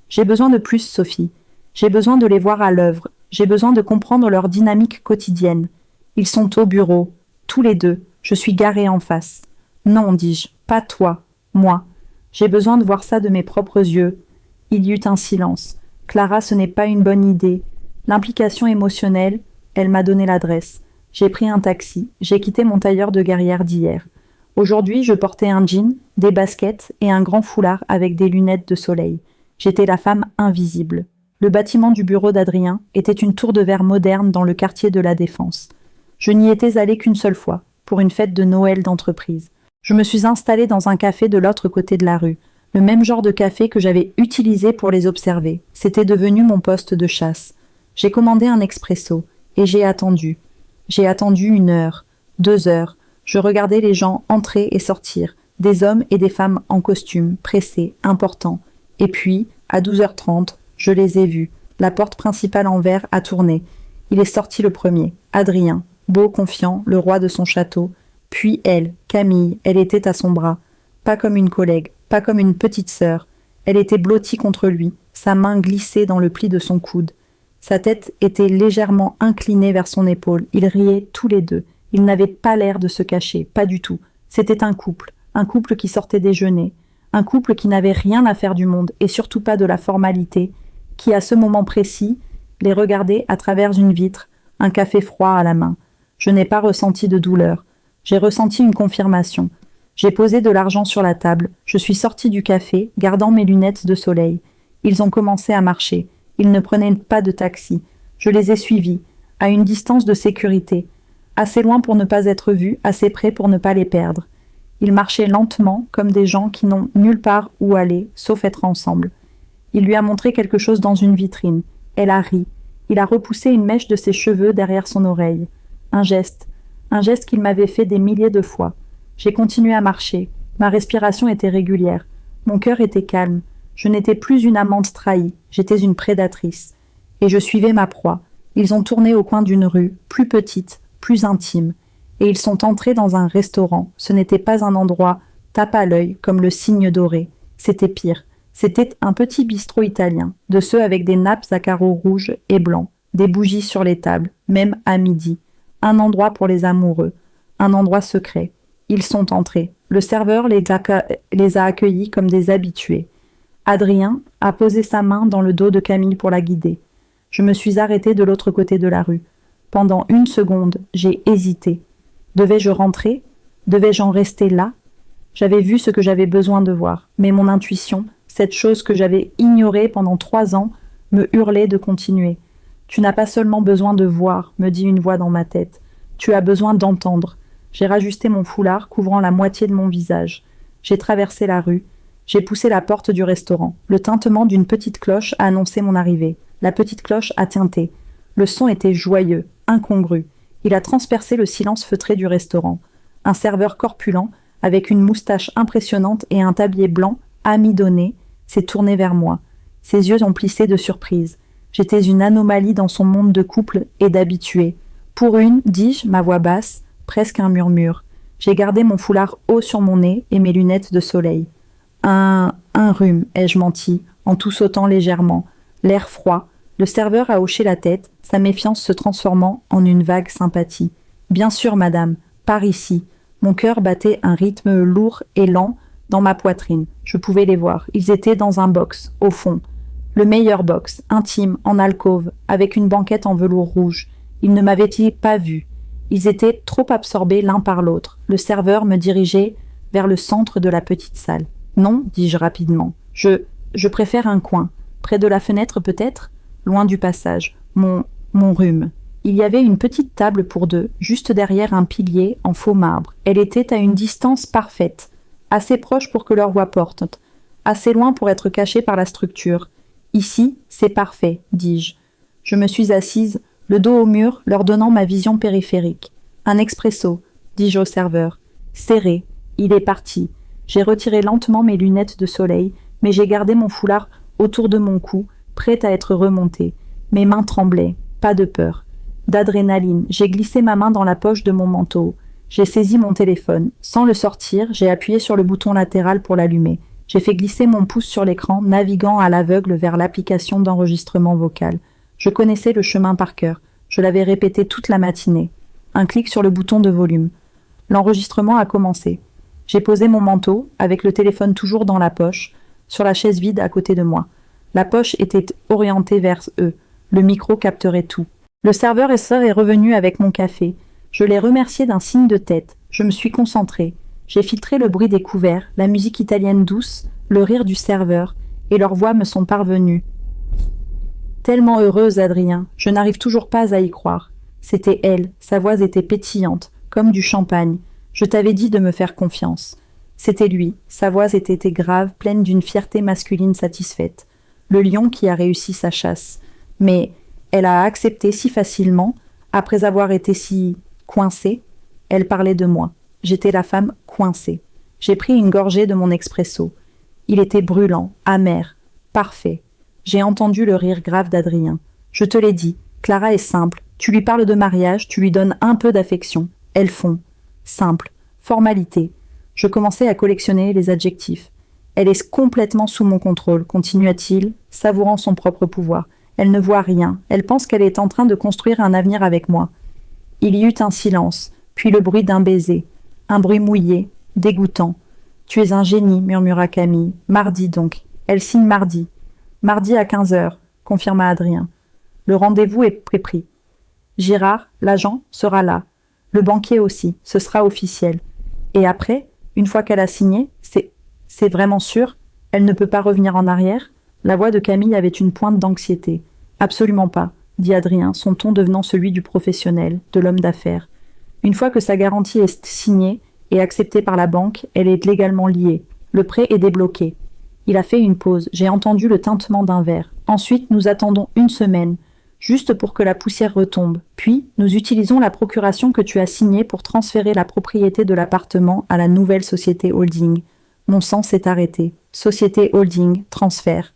A: J'ai besoin de plus, Sophie. J'ai besoin de les voir à l'œuvre. J'ai besoin de comprendre leur dynamique quotidienne. Ils sont au bureau, tous les deux. Je suis garée en face. Non, dis-je, pas toi, moi. J'ai besoin de voir ça de mes propres yeux. Il y eut un silence. Clara, ce n'est pas une bonne idée. L'implication émotionnelle, elle m'a donné l'adresse. J'ai pris un taxi. J'ai quitté mon tailleur de guerrière d'hier. Aujourd'hui, je portais un jean, des baskets et un grand foulard avec des lunettes de soleil. J'étais la femme invisible. Le bâtiment du bureau d'Adrien était une tour de verre moderne dans le quartier de la Défense. Je n'y étais allée qu'une seule fois, pour une fête de Noël d'entreprise. Je me suis installée dans un café de l'autre côté de la rue, le même genre de café que j'avais utilisé pour les observer. C'était devenu mon poste de chasse. J'ai commandé un expresso, et j'ai attendu. J'ai attendu 1 heure, 2 heures. Je regardais les gens entrer et sortir, des hommes et des femmes en costume, pressés, importants. Et puis, à 12h30, je les ai vus. La porte principale en verre a tourné. Il est sorti le premier, Adrien, beau, confiant, le roi de son château. Puis elle, Camille, elle était à son bras. Pas comme une collègue, pas comme une petite sœur. Elle était blottie contre lui, sa main glissée dans le pli de son coude. Sa tête était légèrement inclinée vers son épaule. Ils riaient tous les deux. Ils n'avaient pas l'air de se cacher, pas du tout. C'était un couple qui sortait déjeuner, un couple qui n'avait rien à faire du monde et surtout pas de la formalité, qui à ce moment précis les regardait à travers une vitre, un café froid à la main. Je n'ai pas ressenti de douleur. J'ai ressenti une confirmation. J'ai posé de l'argent sur la table. Je suis sortie du café, gardant mes lunettes de soleil. Ils ont commencé à marcher. Ils ne prenaient pas de taxi. Je les ai suivis, à une distance de sécurité. Assez loin pour ne pas être vus, assez près pour ne pas les perdre. Ils marchaient lentement, comme des gens qui n'ont nulle part où aller, sauf être ensemble. Il lui a montré quelque chose dans une vitrine. Elle a ri. Il a repoussé une mèche de ses cheveux derrière son oreille. Un geste qu'il m'avait fait des milliers de fois. J'ai continué à marcher. Ma respiration était régulière. Mon cœur était calme. Je n'étais plus une amante trahie, j'étais une prédatrice. Et je suivais ma proie. Ils ont tourné au coin d'une rue, plus petite, plus intime. Et ils sont entrés dans un restaurant. Ce n'était pas un endroit tape à l'œil comme le Cygne doré. C'était pire. C'était un petit bistrot italien, de ceux avec des nappes à carreaux rouges et blancs, des bougies sur les tables, même à midi. Un endroit pour les amoureux, un endroit secret. Ils sont entrés. Le serveur les a accueillis comme des habitués. Adrien a posé sa main dans le dos de Camille pour la guider. Je me suis arrêtée de l'autre côté de la rue. Pendant 1 seconde, j'ai hésité. Devais-je rentrer? Devais-je en rester là? J'avais vu ce que j'avais besoin de voir, mais mon intuition, cette chose que j'avais ignorée pendant 3 ans, me hurlait de continuer. Tu n'as pas seulement besoin de voir, me dit une voix dans ma tête. Tu as besoin d'entendre. J'ai rajusté mon foulard couvrant la moitié de mon visage. J'ai traversé la rue. J'ai poussé la porte du restaurant. Le tintement d'une petite cloche a annoncé mon arrivée. La petite cloche a tinté. Le son était joyeux, incongru. Il a transpercé le silence feutré du restaurant. Un serveur corpulent, avec une moustache impressionnante et un tablier blanc, amidonné, s'est tourné vers moi. Ses yeux ont plissé de surprise. J'étais une anomalie dans son monde de couple et d'habitués. Pour une, dis-je, ma voix basse, presque un murmure. J'ai gardé mon foulard haut sur mon nez et mes lunettes de soleil. Un rhume, ai-je menti, en tout sautant légèrement. L'air froid. Le serveur a hoché la tête, sa méfiance se transformant en une vague sympathie. Bien sûr, madame, par ici. Mon cœur battait un rythme lourd et lent dans ma poitrine. Je pouvais les voir. Ils étaient dans un box, au fond. Le meilleur box, intime, en alcôve, avec une banquette en velours rouge. Ils ne m'avaient-ils pas vu. Ils étaient trop absorbés l'un par l'autre. Le serveur me dirigeait vers le centre de la petite salle. Non, dis-je rapidement. Je préfère un coin. Près de la fenêtre peut-être ? Loin du passage. Mon rhume. Il y avait une petite table pour deux, juste derrière un pilier en faux marbre. Elle était à une distance parfaite, assez proche pour que leur voix porte, assez loin pour être cachée par la structure. Ici, c'est parfait, dis-je. Je me suis assise, le dos au mur, leur donnant ma vision périphérique. Un expresso, dis-je au serveur. Serré. Il est parti. J'ai retiré lentement mes lunettes de soleil, mais j'ai gardé mon foulard autour de mon cou, prêt à être remonté. Mes mains tremblaient. Pas de peur. D'adrénaline. J'ai glissé ma main dans la poche de mon manteau. J'ai saisi mon téléphone. Sans le sortir, j'ai appuyé sur le bouton latéral pour l'allumer. J'ai fait glisser mon pouce sur l'écran, naviguant à l'aveugle vers l'application d'enregistrement vocal. Je connaissais le chemin par cœur. Je l'avais répété toute la matinée. Un clic sur le bouton de volume. L'enregistrement a commencé. J'ai posé mon manteau, avec le téléphone toujours dans la poche, sur la chaise vide à côté de moi. La poche était orientée vers eux. Le micro capterait tout. Le serveur est revenu avec mon café. Je l'ai remercié d'un signe de tête. Je me suis concentrée. J'ai filtré le bruit des couverts, la musique italienne douce, le rire du serveur, et leurs voix me sont parvenues. Tellement heureuse, Adrien, je n'arrive toujours pas à y croire. C'était elle, sa voix était pétillante, comme du champagne. Je t'avais dit de me faire confiance. C'était lui, sa voix était grave, pleine d'une fierté masculine satisfaite. Le lion qui a réussi sa chasse. Mais elle a accepté si facilement, après avoir été si coincée. Elle parlait de moi. J'étais la femme coincée. J'ai pris une gorgée de mon expresso. Il était brûlant, amer, parfait. J'ai entendu le rire grave d'Adrien. Je te l'ai dit, Clara est simple. Tu lui parles de mariage, tu lui donnes un peu d'affection. Elles font. Simple. Formalité. Je commençais à collectionner les adjectifs. Elle est complètement sous mon contrôle, continua-t-il, savourant son propre pouvoir. Elle ne voit rien. Elle pense qu'elle est en train de construire un avenir avec moi. Il y eut un silence, puis le bruit d'un baiser. Un bruit mouillé, dégoûtant. « Tu es un génie, murmura Camille. Mardi donc. Elle signe mardi. Mardi à 15h, confirma Adrien. Le rendez-vous est pris. Girard, l'agent, sera là. Le banquier aussi, ce sera officiel. Et après, une fois qu'elle a signé, c'est vraiment sûr, elle ne peut pas revenir en arrière ?» La voix de Camille avait une pointe d'anxiété. « Absolument pas, » dit Adrien, son ton devenant celui du professionnel, de l'homme d'affaires. Une fois que sa garantie est signée et acceptée par la banque, elle est légalement liée. Le prêt est débloqué. Il a fait une pause. J'ai entendu le tintement d'un verre. Ensuite, nous attendons 1 semaine, juste pour que la poussière retombe. Puis, nous utilisons la procuration que tu as signée pour transférer la propriété de l'appartement à la nouvelle société holding. Mon sang s'est arrêté. Société holding, transfert.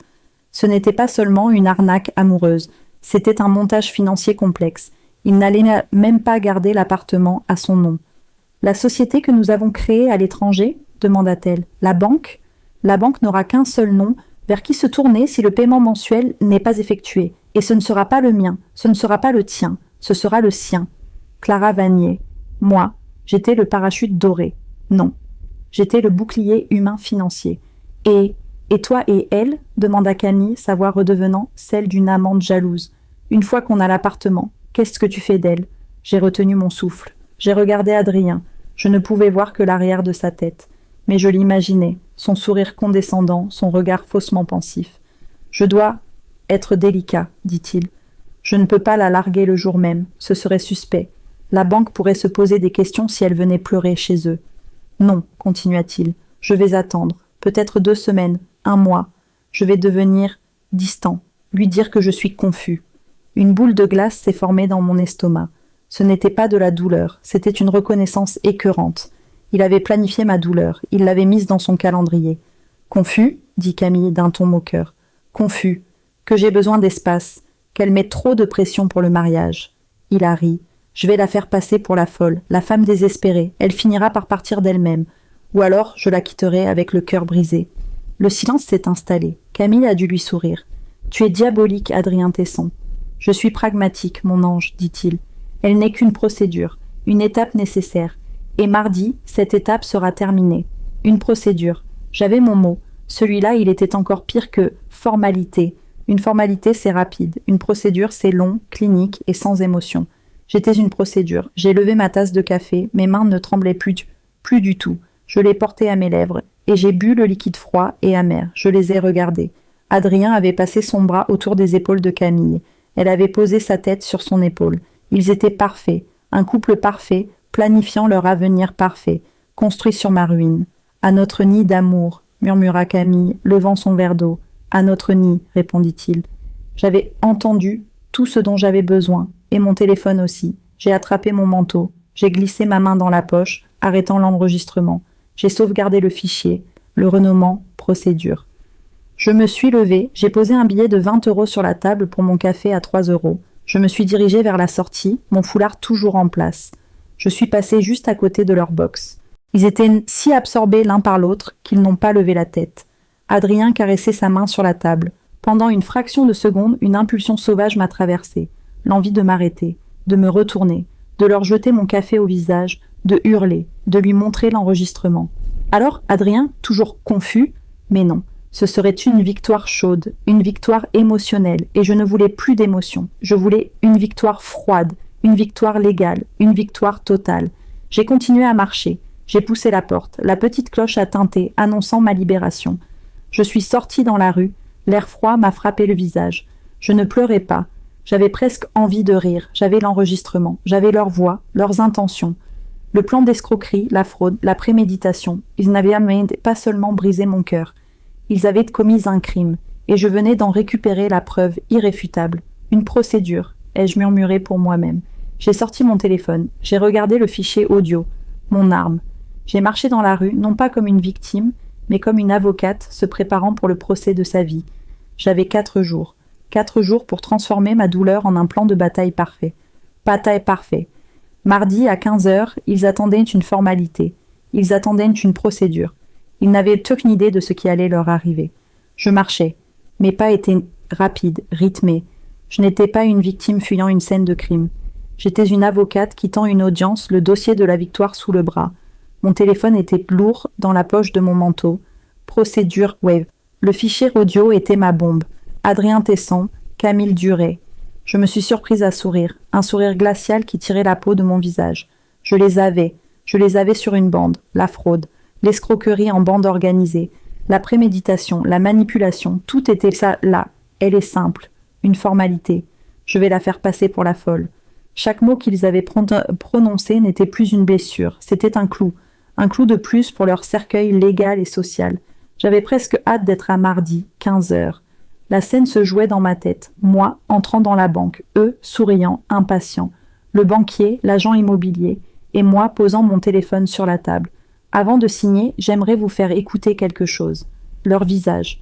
A: Ce n'était pas seulement une arnaque amoureuse. C'était un montage financier complexe. Il n'allait même pas garder l'appartement à son nom. « La société que nous avons créée à l'étranger ?» demanda-t-elle. « La banque ?» La banque n'aura qu'un seul nom, vers qui se tourner si le paiement mensuel n'est pas effectué. Et ce ne sera pas le mien, ce ne sera pas le tien, ce sera le sien. Clara Vanier. Moi, j'étais le parachute doré. Non. J'étais le bouclier humain financier. Et toi et elle demanda Camille, sa voix redevenant celle d'une amante jalouse. Une fois qu'on a l'appartement, qu'est-ce que tu fais d'elle ? J'ai retenu mon souffle. J'ai regardé Adrien. Je ne pouvais voir que l'arrière de sa tête. Mais je l'imaginais, son sourire condescendant, son regard faussement pensif. Je dois être délicat, dit-il. Je ne peux pas la larguer le jour même, ce serait suspect. La banque pourrait se poser des questions si elle venait pleurer chez eux. Non, continua-t-il, je vais attendre, peut-être 2 semaines, 1 mois. Je vais devenir distant, lui dire que je suis confus. Une boule de glace s'est formée dans mon estomac. Ce n'était pas de la douleur, c'était une reconnaissance écœurante. Il avait planifié ma douleur, il l'avait mise dans son calendrier. Confus, dit Camille d'un ton moqueur. Confus, que j'ai besoin d'espace, qu'elle met trop de pression pour le mariage. Il a ri. Je vais la faire passer pour la folle, la femme désespérée. Elle finira par partir d'elle-même. Ou alors, je la quitterai avec le cœur brisé. Le silence s'est installé. Camille a dû lui sourire. Tu es diabolique, Adrien Tesson. Je suis pragmatique, mon ange, dit-il. Elle n'est qu'une procédure, une étape nécessaire. Et mardi, cette étape sera terminée. Une procédure. J'avais mon mot. Celui-là, il était encore pire que formalité. Une formalité, c'est rapide. Une procédure, c'est long, clinique et sans émotion. J'étais une procédure. J'ai levé ma tasse de café. Mes mains ne tremblaient plus du tout. Je l'ai portée à mes lèvres. Et j'ai bu le liquide froid et amer. Je les ai regardés. Adrien avait passé son bras autour des épaules de Camille. Elle avait posé sa tête sur son épaule. Ils étaient parfaits. Un couple parfait, planifiant leur avenir parfait, construit sur ma ruine. À notre nid d'amour, murmura Camille, levant son verre d'eau. À notre nid, répondit-il. J'avais entendu tout ce dont j'avais besoin, et mon téléphone aussi. J'ai attrapé mon manteau. J'ai glissé ma main dans la poche, arrêtant l'enregistrement. J'ai sauvegardé le fichier, le renommant procédure. Je me suis levée, j'ai posé un billet de 20 € sur la table pour mon café à 3 €. Je me suis dirigée vers la sortie, mon foulard toujours en place. Je suis passée juste à côté de leur box. Ils étaient si absorbés l'un par l'autre qu'ils n'ont pas levé la tête. Adrien caressait sa main sur la table. Pendant une fraction de seconde, une impulsion sauvage m'a traversée. L'envie de m'arrêter, de me retourner, de leur jeter mon café au visage, de hurler, de lui montrer l'enregistrement. Alors, Adrien, toujours confus, mais non. Ce serait une victoire chaude, une victoire émotionnelle, et je ne voulais plus d'émotion. Je voulais une victoire froide, une victoire légale, une victoire totale. J'ai continué à marcher. J'ai poussé la porte. La petite cloche a tinté, annonçant ma libération. Je suis sortie dans la rue. L'air froid m'a frappé le visage. Je ne pleurais pas. J'avais presque envie de rire. J'avais l'enregistrement. J'avais leur voix, leurs intentions. Le plan d'escroquerie, la fraude, la préméditation. Ils n'avaient pas seulement brisé mon cœur. Ils avaient commis un crime, et je venais d'en récupérer la preuve irréfutable. Une procédure, ai-je murmuré pour moi-même. J'ai sorti mon téléphone, j'ai regardé le fichier audio, mon arme. J'ai marché dans la rue, non pas comme une victime, mais comme une avocate se préparant pour le procès de sa vie. J'avais 4 jours. 4 jours pour transformer ma douleur en un plan de bataille parfait. Bataille parfait. Mardi, à 15 h, ils attendaient une formalité. Ils attendaient une procédure. Ils n'avaient aucune idée de ce qui allait leur arriver. Je marchais. Mes pas étaient rapides, rythmés. Je n'étais pas une victime fuyant une scène de crime. J'étais une avocate quittant une audience, le dossier de la victoire sous le bras. Mon téléphone était lourd dans la poche de mon manteau. Procédure Wave. Le fichier audio était ma bombe. Adrien Tesson, Camille Duret. Je me suis surprise à sourire, un sourire glacial qui tirait la peau de mon visage. Je les avais sur une bande, la fraude. L'escroquerie en bande organisée, la préméditation, la manipulation, tout était ça là. Elle est simple, une formalité. Je vais la faire passer pour la folle. Chaque mot qu'ils avaient prononcé n'était plus une blessure, c'était un clou de plus pour leur cercueil légal et social. J'avais presque hâte d'être à mardi, 15 h. La scène se jouait dans ma tête, moi entrant dans la banque, eux souriants, impatients, le banquier, l'agent immobilier, et moi posant mon téléphone sur la table. Avant de signer, j'aimerais vous faire écouter quelque chose. Leur visage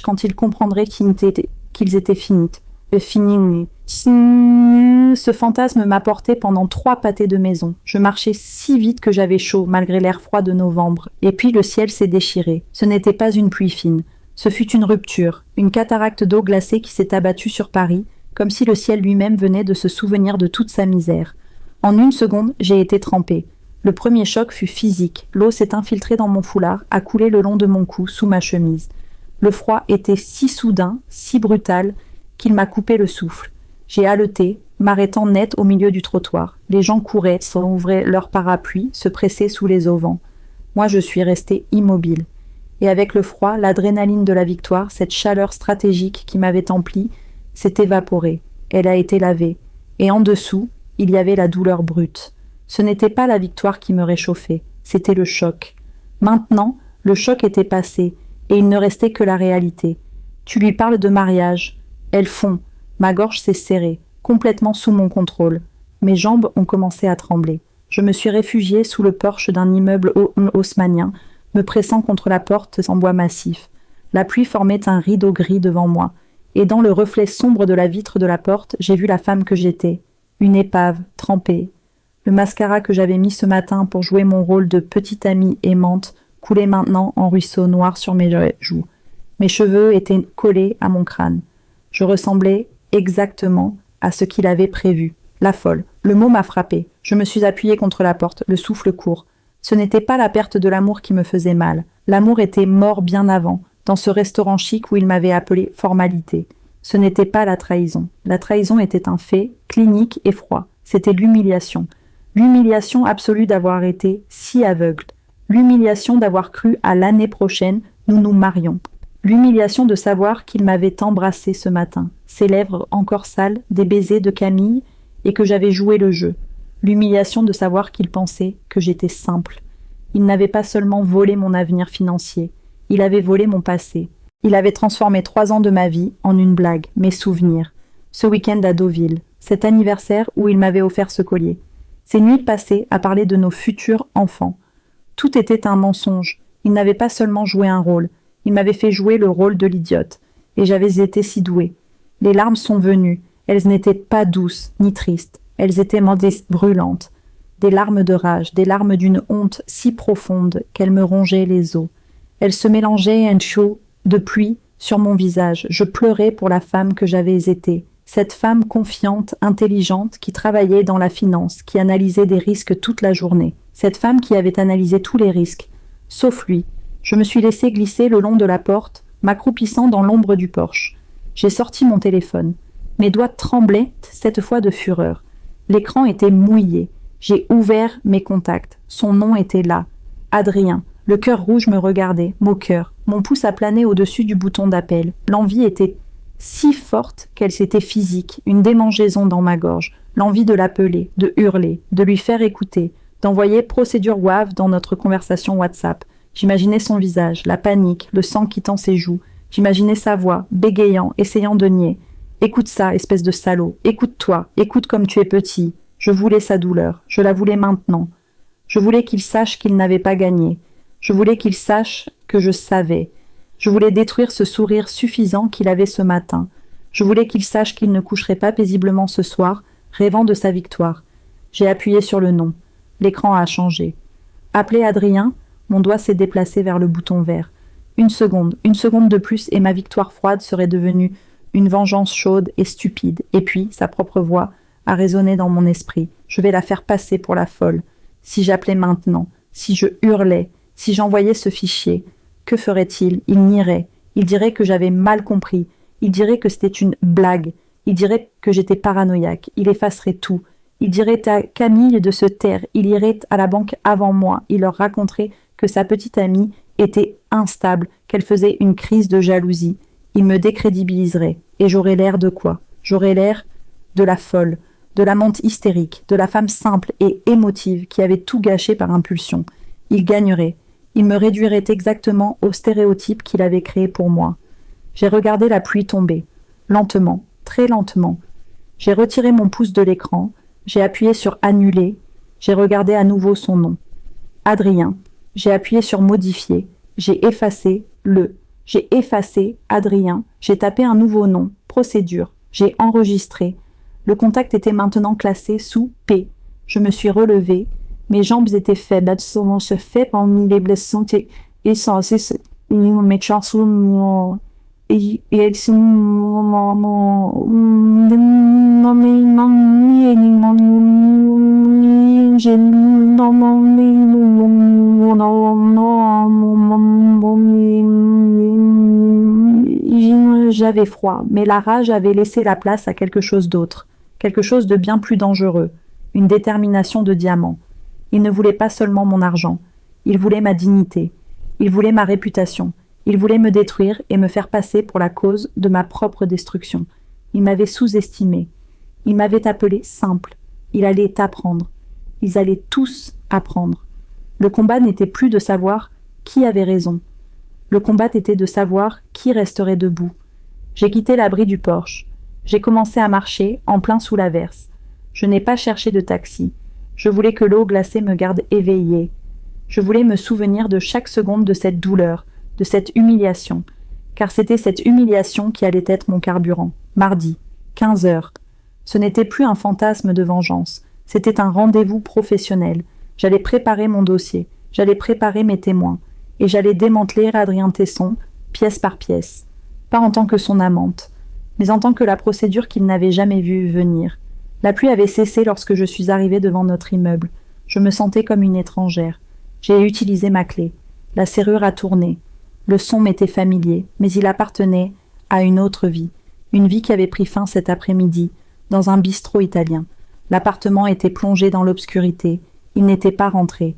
A: quand ils comprendraient qu'ils étaient finis. Ce fantasme m'a porté pendant 3 pâtés de maison. Je marchais si vite que j'avais chaud, malgré l'air froid de novembre. Et puis le ciel s'est déchiré. Ce n'était pas une pluie fine. Ce fut une rupture, une cataracte d'eau glacée qui s'est abattue sur Paris, comme si le ciel lui-même venait de se souvenir de toute sa misère. En 1 seconde, j'ai été trempée. Le premier choc fut physique. L'eau s'est infiltrée dans mon foulard, a coulé le long de mon cou, sous ma chemise. Le froid était si soudain, si brutal, qu'il m'a coupé le souffle. J'ai haleté, m'arrêtant net au milieu du trottoir. Les gens couraient, ouvraient leurs parapluies, se pressaient sous les auvents. Moi, je suis restée immobile. Et avec le froid, l'adrénaline de la victoire, cette chaleur stratégique qui m'avait empli, s'est évaporée. Elle a été lavée. Et en dessous, il y avait la douleur brute. Ce n'était pas la victoire qui me réchauffait, c'était le choc. Maintenant, le choc était passé, et il ne restait que la réalité. Tu lui parles de mariage. Elle fond. Ma gorge s'est serrée, complètement sous mon contrôle. Mes jambes ont commencé à trembler. Je me suis réfugiée sous le porche d'un immeuble haussmannien, me pressant contre la porte en bois massif. La pluie formait un rideau gris devant moi, et dans le reflet sombre de la vitre de la porte, j'ai vu la femme que j'étais, une épave, trempée. Le mascara que j'avais mis ce matin pour jouer mon rôle de petite amie aimante coulait maintenant en ruisseau noir sur mes joues. Mes cheveux étaient collés à mon crâne. Je ressemblais exactement à ce qu'il avait prévu. La folle. Le mot m'a frappé. Je me suis appuyée contre la porte, le souffle court. Ce n'était pas la perte de l'amour qui me faisait mal. L'amour était mort bien avant, dans ce restaurant chic où il m'avait appelé formalité. Ce n'était pas la trahison. La trahison était un fait, clinique et froid. C'était l'humiliation. L'humiliation absolue d'avoir été si aveugle. L'humiliation d'avoir cru à l'année prochaine, nous nous marions. L'humiliation de savoir qu'il m'avait embrassée ce matin, ses lèvres encore sales, des baisers de Camille, et que j'avais joué le jeu. L'humiliation de savoir qu'il pensait que j'étais simple. Il n'avait pas seulement volé mon avenir financier, il avait volé mon passé. Il avait transformé 3 ans de ma vie en une blague, mes souvenirs. Ce week-end à Deauville, cet anniversaire où il m'avait offert ce collier. Ces nuits passées à parler de nos futurs enfants. Tout était un mensonge. Il n'avait pas seulement joué un rôle, il m'avait fait jouer le rôle de l'idiote. Et j'avais été si douée. Les larmes sont venues. Elles n'étaient pas douces, ni tristes. Elles étaient brûlantes. Des larmes de rage, des larmes d'une honte si profonde qu'elles me rongeaient les os. Elles se mélangeaient à un chaud de pluie sur mon visage. Je pleurais pour la femme que j'avais été. Cette femme confiante, intelligente, qui travaillait dans la finance, qui analysait des risques toute la journée. Cette femme qui avait analysé tous les risques, sauf lui. Je me suis laissé glisser le long de la porte, m'accroupissant dans l'ombre du porche. J'ai sorti mon téléphone. Mes doigts tremblaient, cette fois de fureur. L'écran était mouillé. J'ai ouvert mes contacts. Son nom était là. Adrien. Le cœur rouge me regardait, moqueur. Mon pouce a plané au-dessus du bouton d'appel. L'envie était si forte qu'elle s'était physique, une démangeaison dans ma gorge. L'envie de l'appeler, de hurler, de lui faire écouter, d'envoyer procédure WAV dans notre conversation WhatsApp. J'imaginais son visage, la panique, le sang quittant ses joues. J'imaginais sa voix, bégayant, essayant de nier. Écoute ça, espèce de salaud. Écoute-toi. Écoute comme tu es petit. Je voulais sa douleur. Je la voulais maintenant. Je voulais qu'il sache qu'il n'avait pas gagné. Je voulais qu'il sache que je savais. Je voulais détruire ce sourire suffisant qu'il avait ce matin. Je voulais qu'il sache qu'il ne coucherait pas paisiblement ce soir, rêvant de sa victoire. J'ai appuyé sur le nom. L'écran a changé. Appeler Adrien, mon doigt s'est déplacé vers le bouton vert. Une seconde de plus et ma victoire froide serait devenue une vengeance chaude et stupide. Et puis, sa propre voix a résonné dans mon esprit. Je vais la faire passer pour la folle. Si j'appelais maintenant, si je hurlais, si j'envoyais ce fichier, que ferait-il? Il nierait. Il dirait que j'avais mal compris. Il dirait que c'était une blague. Il dirait que j'étais paranoïaque. Il effacerait tout. Il dirait à Camille de se taire. Il irait à la banque avant moi. Il leur raconterait que sa petite amie était instable, qu'elle faisait une crise de jalousie. Il me décrédibiliserait. Et j'aurais l'air de quoi? J'aurais l'air de la folle, de l'amante hystérique, de la femme simple et émotive qui avait tout gâché par impulsion. Il gagnerait. Il me réduirait exactement au stéréotype qu'il avait créé pour moi. J'ai regardé la pluie tomber. Lentement, très lentement. J'ai retiré mon pouce de l'écran. J'ai appuyé sur « Annuler ». J'ai regardé à nouveau son nom. Adrien. J'ai appuyé sur « Modifier ». J'ai effacé le. J'ai effacé Adrien. J'ai tapé un nouveau nom. Procédure. J'ai enregistré. Le contact était maintenant classé sous P. Je me suis relevée. Mes jambes étaient faibles. Absolument se fait parmi les blessures et censé se mes chansons et elles sont j'avais froid, mais la rage avait laissé la place à quelque chose d'autre, quelque chose de bien plus dangereux, une détermination de diamant. Il ne voulait pas seulement mon argent, il voulait ma dignité. Il voulait ma réputation. Il voulait me détruire et me faire passer pour la cause de ma propre destruction. Il m'avait sous-estimé. Il m'avait appelé simple. Il allait t'apprendre. Ils allaient tous apprendre. Le combat n'était plus de savoir qui avait raison. Le combat était de savoir qui resterait debout. J'ai quitté l'abri du porche. J'ai commencé à marcher, en plein sous l'averse. Je n'ai pas cherché de taxi. Je voulais que l'eau glacée me garde éveillée. Je voulais me souvenir de chaque seconde de cette douleur, de cette humiliation. Car c'était cette humiliation qui allait être mon carburant. Mardi, 15 heures. Ce n'était plus un fantasme de vengeance. C'était un rendez-vous professionnel. J'allais préparer mon dossier. J'allais préparer mes témoins. Et j'allais démanteler Adrien Tesson, pièce par pièce. Pas en tant que son amante, mais en tant que la procédure qu'il n'avait jamais vue venir. La pluie avait cessé lorsque je suis arrivée devant notre immeuble. Je me sentais comme une étrangère. J'ai utilisé ma clé. La serrure a tourné. Le son m'était familier, mais il appartenait à une autre vie. Une vie qui avait pris fin cet après-midi, dans un bistrot italien. L'appartement était plongé dans l'obscurité. Il n'était pas rentré.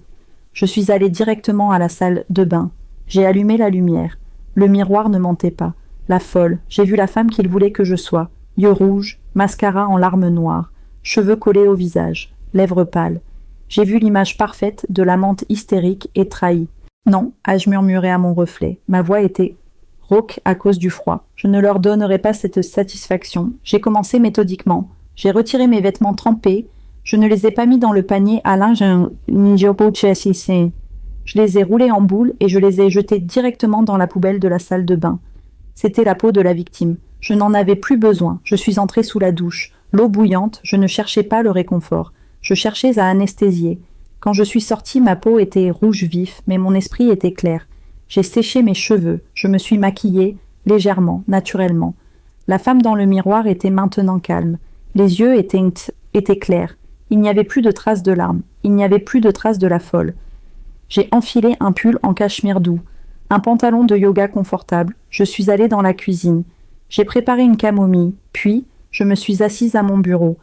A: Je suis allée directement à la salle de bain. J'ai allumé la lumière. Le miroir ne mentait pas. La folle, j'ai vu la femme qu'il voulait que je sois. Yeux rouges, mascara en larmes noires, cheveux collés au visage, lèvres pâles. J'ai vu l'image parfaite de l'amante hystérique et trahie. Non, ai-je murmuré à mon reflet. Ma voix était rauque à cause du froid. Je ne leur donnerai pas cette satisfaction. J'ai commencé méthodiquement. J'ai retiré mes vêtements trempés. Je ne les ai pas mis dans le panier à linge. Je les ai roulés en boule et je les ai jetés directement dans la poubelle de la salle de bain. C'était la peau de la victime. Je n'en avais plus besoin. Je suis entrée sous la douche. L'eau bouillante, je ne cherchais pas le réconfort. Je cherchais à anesthésier. Quand je suis sortie, ma peau était rouge vif, mais mon esprit était clair. J'ai séché mes cheveux. Je me suis maquillée, légèrement, naturellement. La femme dans le miroir était maintenant calme. Les yeux étaient clairs. Il n'y avait plus de traces de larmes. Il n'y avait plus de traces de la folle. J'ai enfilé un pull en cachemire doux, un pantalon de yoga confortable. Je suis allée dans la cuisine. J'ai préparé une camomille, puis je me suis assise à mon bureau.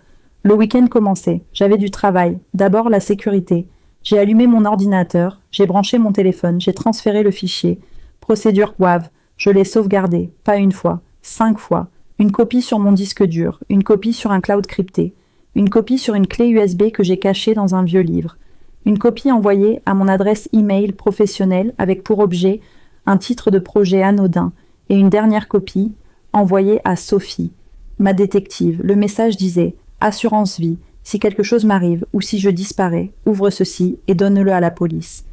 A: Le week-end commençait. J'avais du travail. D'abord la sécurité. J'ai allumé mon ordinateur, j'ai branché mon téléphone, j'ai transféré le fichier. Procédure WAV. Je l'ai sauvegardé. Pas une fois, 5 fois. Une copie sur mon disque dur, une copie sur un cloud crypté, une copie sur une clé USB que j'ai cachée dans un vieux livre. Une copie envoyée à mon adresse e-mail professionnelle avec pour objet un titre de projet anodin et une dernière copie envoyée à Sophie, ma détective. Le message disait « Assurance vie, si quelque chose m'arrive ou si je disparais, ouvre ceci et donne-le à la police. »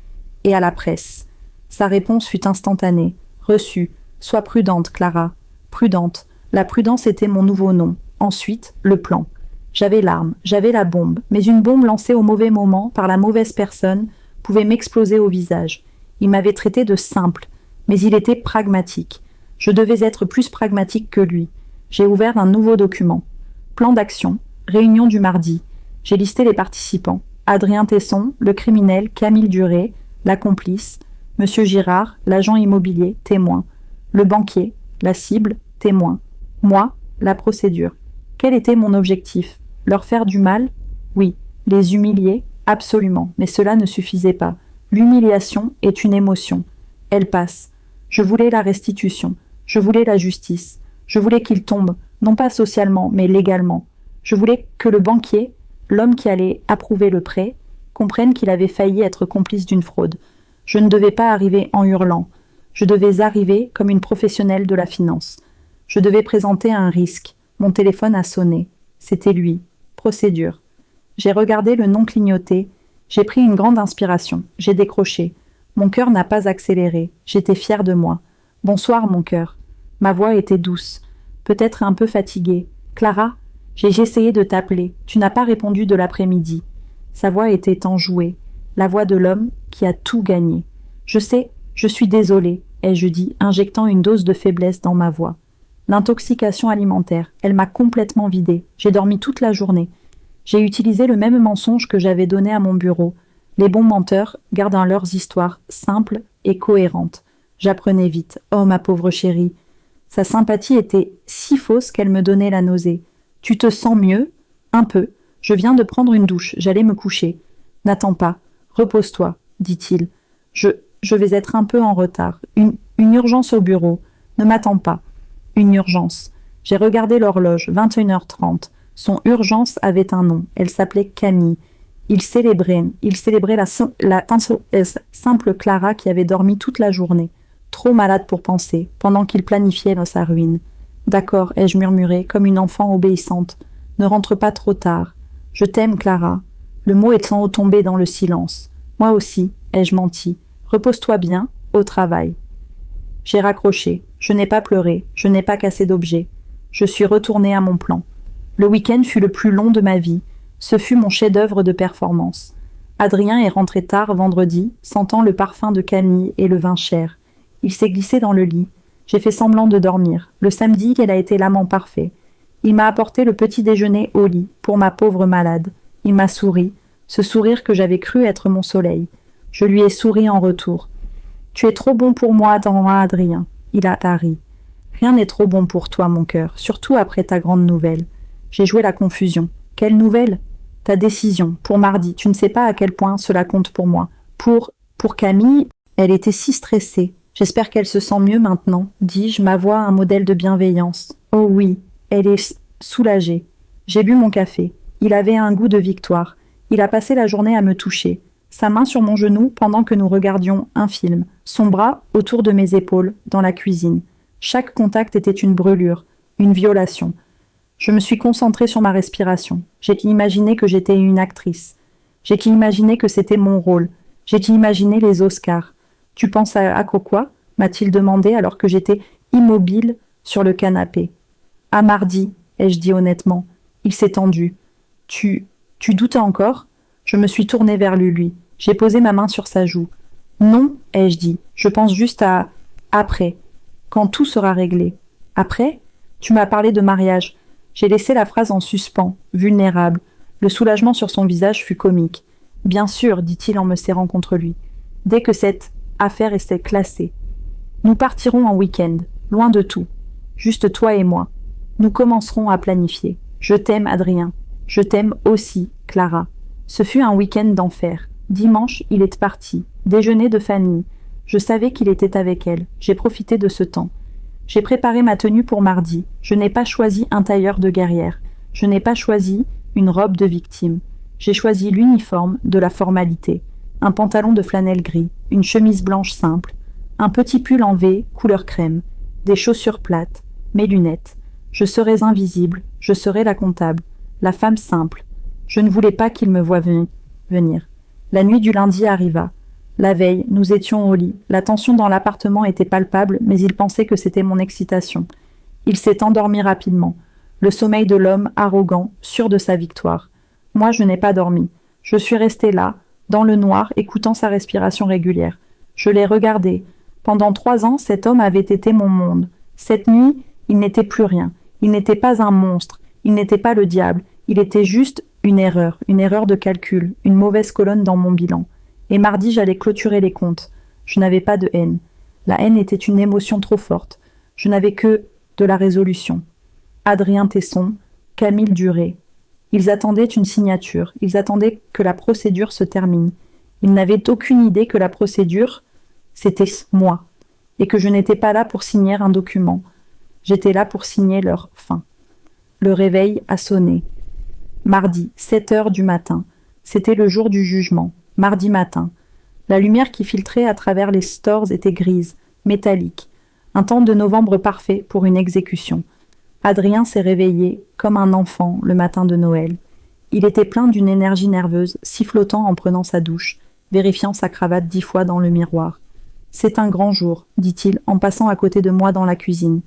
A: Et à la presse. Sa réponse fut instantanée. « Reçu. Sois prudente, Clara. Prudente. » La prudence était mon nouveau nom. Ensuite, le plan. J'avais l'arme, j'avais la bombe, mais une bombe lancée au mauvais moment par la mauvaise personne pouvait m'exploser au visage. Il m'avait traité de simple, mais il était pragmatique. Je devais être plus pragmatique que lui. J'ai ouvert un nouveau document. Plan d'action, réunion du mardi. J'ai listé les participants. Adrien Tesson, le criminel, Camille Duré, la complice, Monsieur Girard, l'agent immobilier, témoin. Le banquier, la cible, témoin. Moi, la procédure. Quel était mon objectif? Leur faire du mal? Oui. Les humilier? Absolument. Mais cela ne suffisait pas. L'humiliation est une émotion. Elle passe. Je voulais la restitution. Je voulais la justice. Je voulais qu'il tombe, non pas socialement, mais légalement. Je voulais que le banquier, l'homme qui allait approuver le prêt, comprenne qu'il avait failli être complice d'une fraude. Je ne devais pas arriver en hurlant. Je devais arriver comme une professionnelle de la finance. Je devais présenter un risque. Mon téléphone a sonné. C'était lui. Procédure. J'ai regardé le nom clignoter. J'ai pris une grande inspiration. J'ai décroché. Mon cœur n'a pas accéléré. J'étais fière de moi. Bonsoir, mon cœur. Ma voix était douce. Peut-être un peu fatiguée. Clara, j'ai essayé de t'appeler. Tu n'as pas répondu de l'après-midi. Sa voix était enjouée. La voix de l'homme qui a tout gagné. Je sais, je suis désolée, ai-je dit, injectant une dose de faiblesse dans ma voix. L'intoxication alimentaire, elle m'a complètement vidée. J'ai dormi toute la journée. J'ai utilisé le même mensonge que j'avais donné à mon bureau. Les bons menteurs gardent leurs histoires simples et cohérentes. J'apprenais vite. Oh, ma pauvre chérie. Sa sympathie était si fausse qu'elle me donnait la nausée. Tu te sens mieux? Un peu. Je viens de prendre une douche. J'allais me coucher. N'attends pas. Repose-toi, dit-il. Je vais être un peu en retard. Une urgence au bureau. Ne m'attends pas. Une urgence. J'ai regardé l'horloge, 21h30. Son urgence avait un nom. Elle s'appelait Camille. Il célébrait la simple Clara qui avait dormi toute la journée, trop malade pour penser, pendant qu'il planifiait dans sa ruine. D'accord, ai-je murmuré, comme une enfant obéissante. Ne rentre pas trop tard. Je t'aime, Clara. Le mot étant tombé dans le silence. Moi aussi, ai-je menti. Repose-toi bien, au travail. J'ai raccroché. Je n'ai pas pleuré. Je n'ai pas cassé d'objet. Je suis retournée à mon plan. Le week-end fut le plus long de ma vie. Ce fut mon chef-d'œuvre de performance. Adrien est rentré tard vendredi, sentant le parfum de Camille et le vin cher. Il s'est glissé dans le lit. J'ai fait semblant de dormir. Le samedi, elle a été l'amant parfait. Il m'a apporté le petit déjeuner au lit, pour ma pauvre malade. Il m'a souri, ce sourire que j'avais cru être mon soleil. Je lui ai souri en retour. « Tu es trop bon pour moi, Adrien. » Il a ri. « Rien n'est trop bon pour toi, mon cœur, surtout après ta grande nouvelle. » J'ai joué la confusion. « Quelle nouvelle ?» Ta décision, pour mardi. Tu ne sais pas à quel point cela compte pour moi. Pour Camille, elle était si stressée. J'espère qu'elle se sent mieux maintenant, dis-je, ma voix un modèle de bienveillance. Oh oui, elle est soulagée. J'ai bu mon café. Il avait un goût de victoire. Il a passé la journée à me toucher. Sa main sur mon genou pendant que nous regardions un film. Son bras autour de mes épaules, dans la cuisine. Chaque contact était une brûlure, une violation. Je me suis concentrée sur ma respiration. J'ai imaginé que j'étais une actrice. J'ai imaginé que c'était mon rôle. J'ai imaginé les Oscars. Tu penses à quoi m'a-t-il demandé alors que j'étais immobile sur le canapé. À mardi, ai-je dit honnêtement. Il s'est tendu. Tu doutais encore? Je me suis tournée vers lui. J'ai posé ma main sur sa joue. Non, ai-je dit. Je pense juste à après, quand tout sera réglé. Après? Tu m'as parlé de mariage. J'ai laissé la phrase en suspens, vulnérable. Le soulagement sur son visage fut comique. Bien sûr, dit-il en me serrant contre lui. Dès que cette affaire était classée. Nous partirons en week-end, loin de tout. Juste toi et moi. Nous commencerons à planifier. Je t'aime, Adrien. Je t'aime aussi, Clara. Ce fut un week-end d'enfer. Dimanche, il est parti. Déjeuner de famille. Je savais qu'il était avec elle. J'ai profité de ce temps. J'ai préparé ma tenue pour mardi. Je n'ai pas choisi un tailleur de guerrière. Je n'ai pas choisi une robe de victime. J'ai choisi l'uniforme de la formalité. Un pantalon de flanelle gris, une chemise blanche simple, un petit pull en V, couleur crème, des chaussures plates, mes lunettes. Je serais invisible, je serais la comptable, la femme simple. Je ne voulais pas qu'il me voie venir. La nuit du lundi arriva. La veille, nous étions au lit. La tension dans l'appartement était palpable, mais il pensait que c'était mon excitation. Il s'est endormi rapidement. Le sommeil de l'homme arrogant, sûr de sa victoire. Moi, je n'ai pas dormi. Je suis restée là, dans le noir, écoutant sa respiration régulière. Je l'ai regardé. Pendant 3 ans, cet homme avait été mon monde. Cette nuit, il n'était plus rien. Il n'était pas un monstre. Il n'était pas le diable. Il était juste une erreur de calcul, une mauvaise colonne dans mon bilan. Et mardi, j'allais clôturer les comptes. Je n'avais pas de haine. La haine était une émotion trop forte. Je n'avais que de la résolution. Adrien Tesson, Camille Duré. Ils attendaient une signature. Ils attendaient que la procédure se termine. Ils n'avaient aucune idée que la procédure, c'était moi. Et que je n'étais pas là pour signer un document. J'étais là pour signer leur fin. Le réveil a sonné. Mardi, 7h du matin. C'était le jour du jugement. Mardi matin. La lumière qui filtrait à travers les stores était grise, métallique. Un temps de novembre parfait pour une exécution. Adrien s'est réveillé, comme un enfant, le matin de Noël. Il était plein d'une énergie nerveuse, sifflotant en prenant sa douche, vérifiant sa cravate 10 fois dans le miroir. « C'est un grand jour, dit-il, en passant à côté de moi dans la cuisine.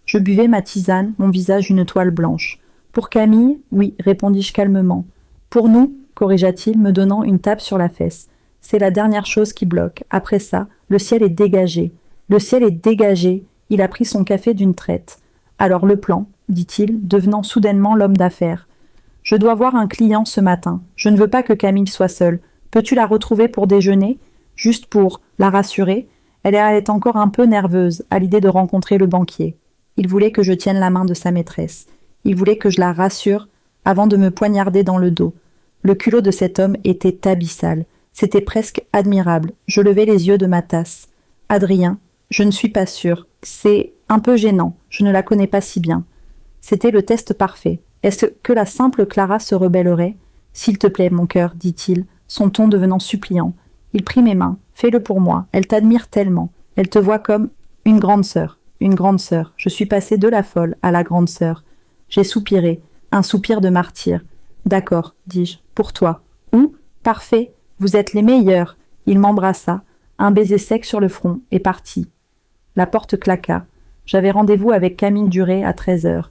A: Je buvais ma tisane, mon visage une toile blanche. Pour Camille, oui, répondis-je calmement. Pour nous, corrigea-t-il, me donnant une tape sur la fesse. C'est la dernière chose qui bloque. Après ça, le ciel est dégagé. Le ciel est dégagé. Il a pris son café d'une traite. Alors le plan, dit-il, devenant soudainement l'homme d'affaires. Je dois voir un client ce matin. Je ne veux pas que Camille soit seule. Peux-tu la retrouver pour déjeuner? Juste pour la rassurer. Elle est encore un peu nerveuse à l'idée de rencontrer le banquier. Il voulait que je tienne la main de sa maîtresse. Il voulait que je la rassure avant de me poignarder dans le dos. Le culot de cet homme était abyssal. C'était presque admirable. Je levai les yeux de ma tasse. Adrien, je ne suis pas sûre. C'est un peu gênant. Je ne la connais pas si bien. C'était le test parfait. Est-ce que la simple Clara se rebellerait? S'il te plaît, mon cœur, dit-il, son ton devenant suppliant. Il prit mes mains. Fais-le pour moi. Elle t'admire tellement. Elle te voit comme une grande sœur. Une grande sœur. Je suis passée de la folle à la grande sœur. J'ai soupiré. Un soupir de martyr. D'accord, dis-je. Pour toi. Où? Parfait. Vous êtes les meilleurs. Il m'embrassa. Un baiser sec sur le front et partit. La porte claqua. J'avais rendez-vous avec Camille Duré à 13h.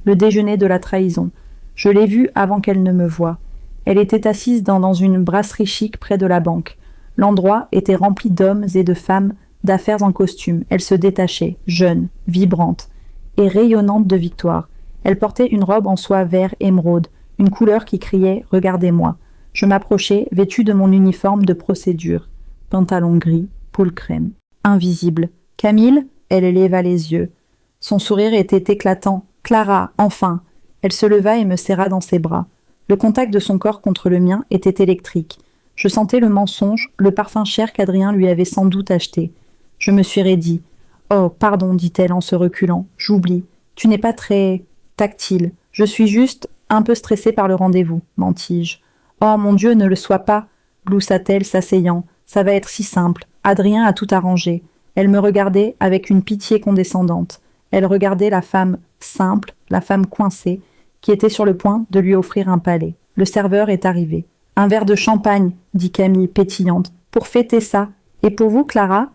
A: Le déjeuner de la trahison. Je l'ai vue avant qu'elle ne me voie. Elle était assise dans une brasserie chic près de la banque. L'endroit était rempli d'hommes et de femmes d'affaires en costume. Elle se détachait, jeune, vibrante et rayonnante de victoire. Elle portait une robe en soie vert émeraude, une couleur qui criait « Regardez-moi ». Je m'approchai, vêtue de mon uniforme de procédure. Pantalon gris, peau crème. Invisible. Camille, elle leva les yeux. Son sourire était éclatant. « Clara, enfin !» Elle se leva et me serra dans ses bras. Le contact de son corps contre le mien était électrique. Je sentais le mensonge, le parfum cher qu'Adrien lui avait sans doute acheté. Je me suis raidie. « Oh, pardon, dit-elle en se reculant. J'oublie. Tu n'es pas très tactile. Je suis juste un peu stressée par le rendez-vous, mentis-je. Oh, mon Dieu, ne le sois pas, gloussa-t-elle s'asseyant. Ça va être si simple. Adrien a tout arrangé. Elle me regardait avec une pitié condescendante. Elle regardait la femme simple, la femme coincée, qui était sur le point de lui offrir un palais. Le serveur est arrivé. « Un verre de champagne, dit Camille, pétillante, pour fêter ça. Et pour vous, Clara ?»«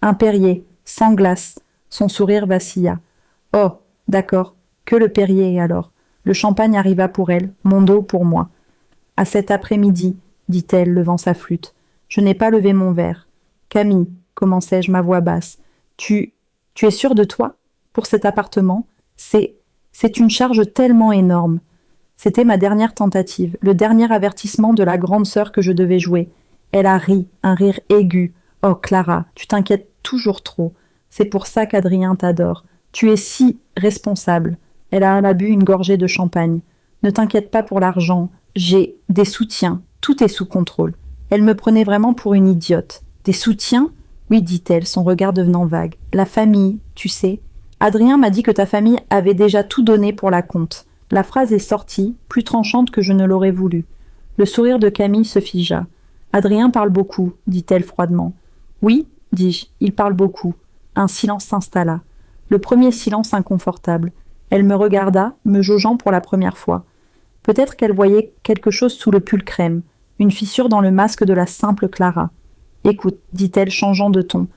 A: Un Perrier, sans glace. » Son sourire vacilla. « Oh, d'accord. Que le Perrier, alors. » Le champagne arriva pour elle, mon dos pour moi. « À cet après-midi, dit-elle, levant sa flûte. Je n'ai pas levé mon verre. Camille, commençai-je ma voix basse, tu es sûre de toi? Pour cet appartement? C'est une charge tellement énorme. C'était ma dernière tentative, le dernier avertissement de la grande sœur que je devais jouer. Elle a ri, un rire aigu. Oh, Clara, tu t'inquiètes toujours trop. C'est pour ça qu'Adrien t'adore. Tu es si responsable. Elle a bu une gorgée de champagne. Ne t'inquiète pas pour l'argent. J'ai des soutiens. Tout est sous contrôle. Elle me prenait vraiment pour une idiote. Des soutiens? Oui, dit-elle, son regard devenant vague. La famille, tu sais. Adrien m'a dit que ta famille avait déjà tout donné pour la compte. La phrase est sortie, plus tranchante que je ne l'aurais voulu. Le sourire de Camille se figea. Adrien parle beaucoup, dit-elle froidement. Oui, dis-je, il parle beaucoup. Un silence s'installa. Le premier silence inconfortable. Elle me regarda, me jaugeant pour la première fois. Peut-être qu'elle voyait quelque chose sous le pull crème, une fissure dans le masque de la simple Clara. Écoute, dit-elle, changeant de ton.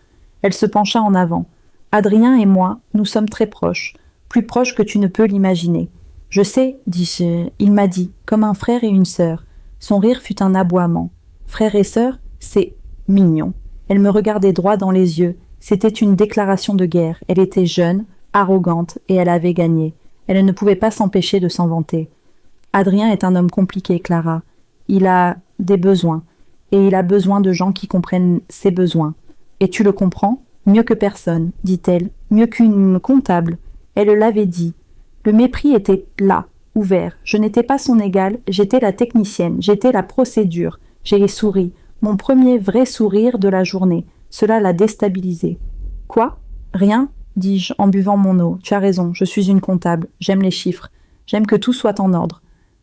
A: Elle se pencha en avant. Adrien et moi, nous sommes très proches, plus proches que tu ne peux l'imaginer. Je sais, dis-je, il m'a dit, comme un frère et une sœur. Son rire fut un aboiement. Frère et sœur, c'est mignon. Elle me regardait droit dans les yeux. C'était une déclaration de guerre. Elle était jeune, arrogante, et elle avait gagné. Elle ne pouvait pas s'empêcher de s'en vanter. Adrien est un homme compliqué, Clara. Il a des besoins, et il a besoin de gens qui comprennent ses besoins. Et tu le comprends? Mieux que personne, dit-elle, mieux qu'une comptable. Elle l'avait dit. Le mépris était là, ouvert. Je n'étais pas son égale, j'étais la technicienne, j'étais la procédure. J'ai souri, mon premier vrai sourire de la journée. Cela l'a déstabilisé. Quoi? Rien? Dis-je en buvant mon eau. Tu as raison, je suis une comptable, j'aime les chiffres, j'aime que tout soit en ordre.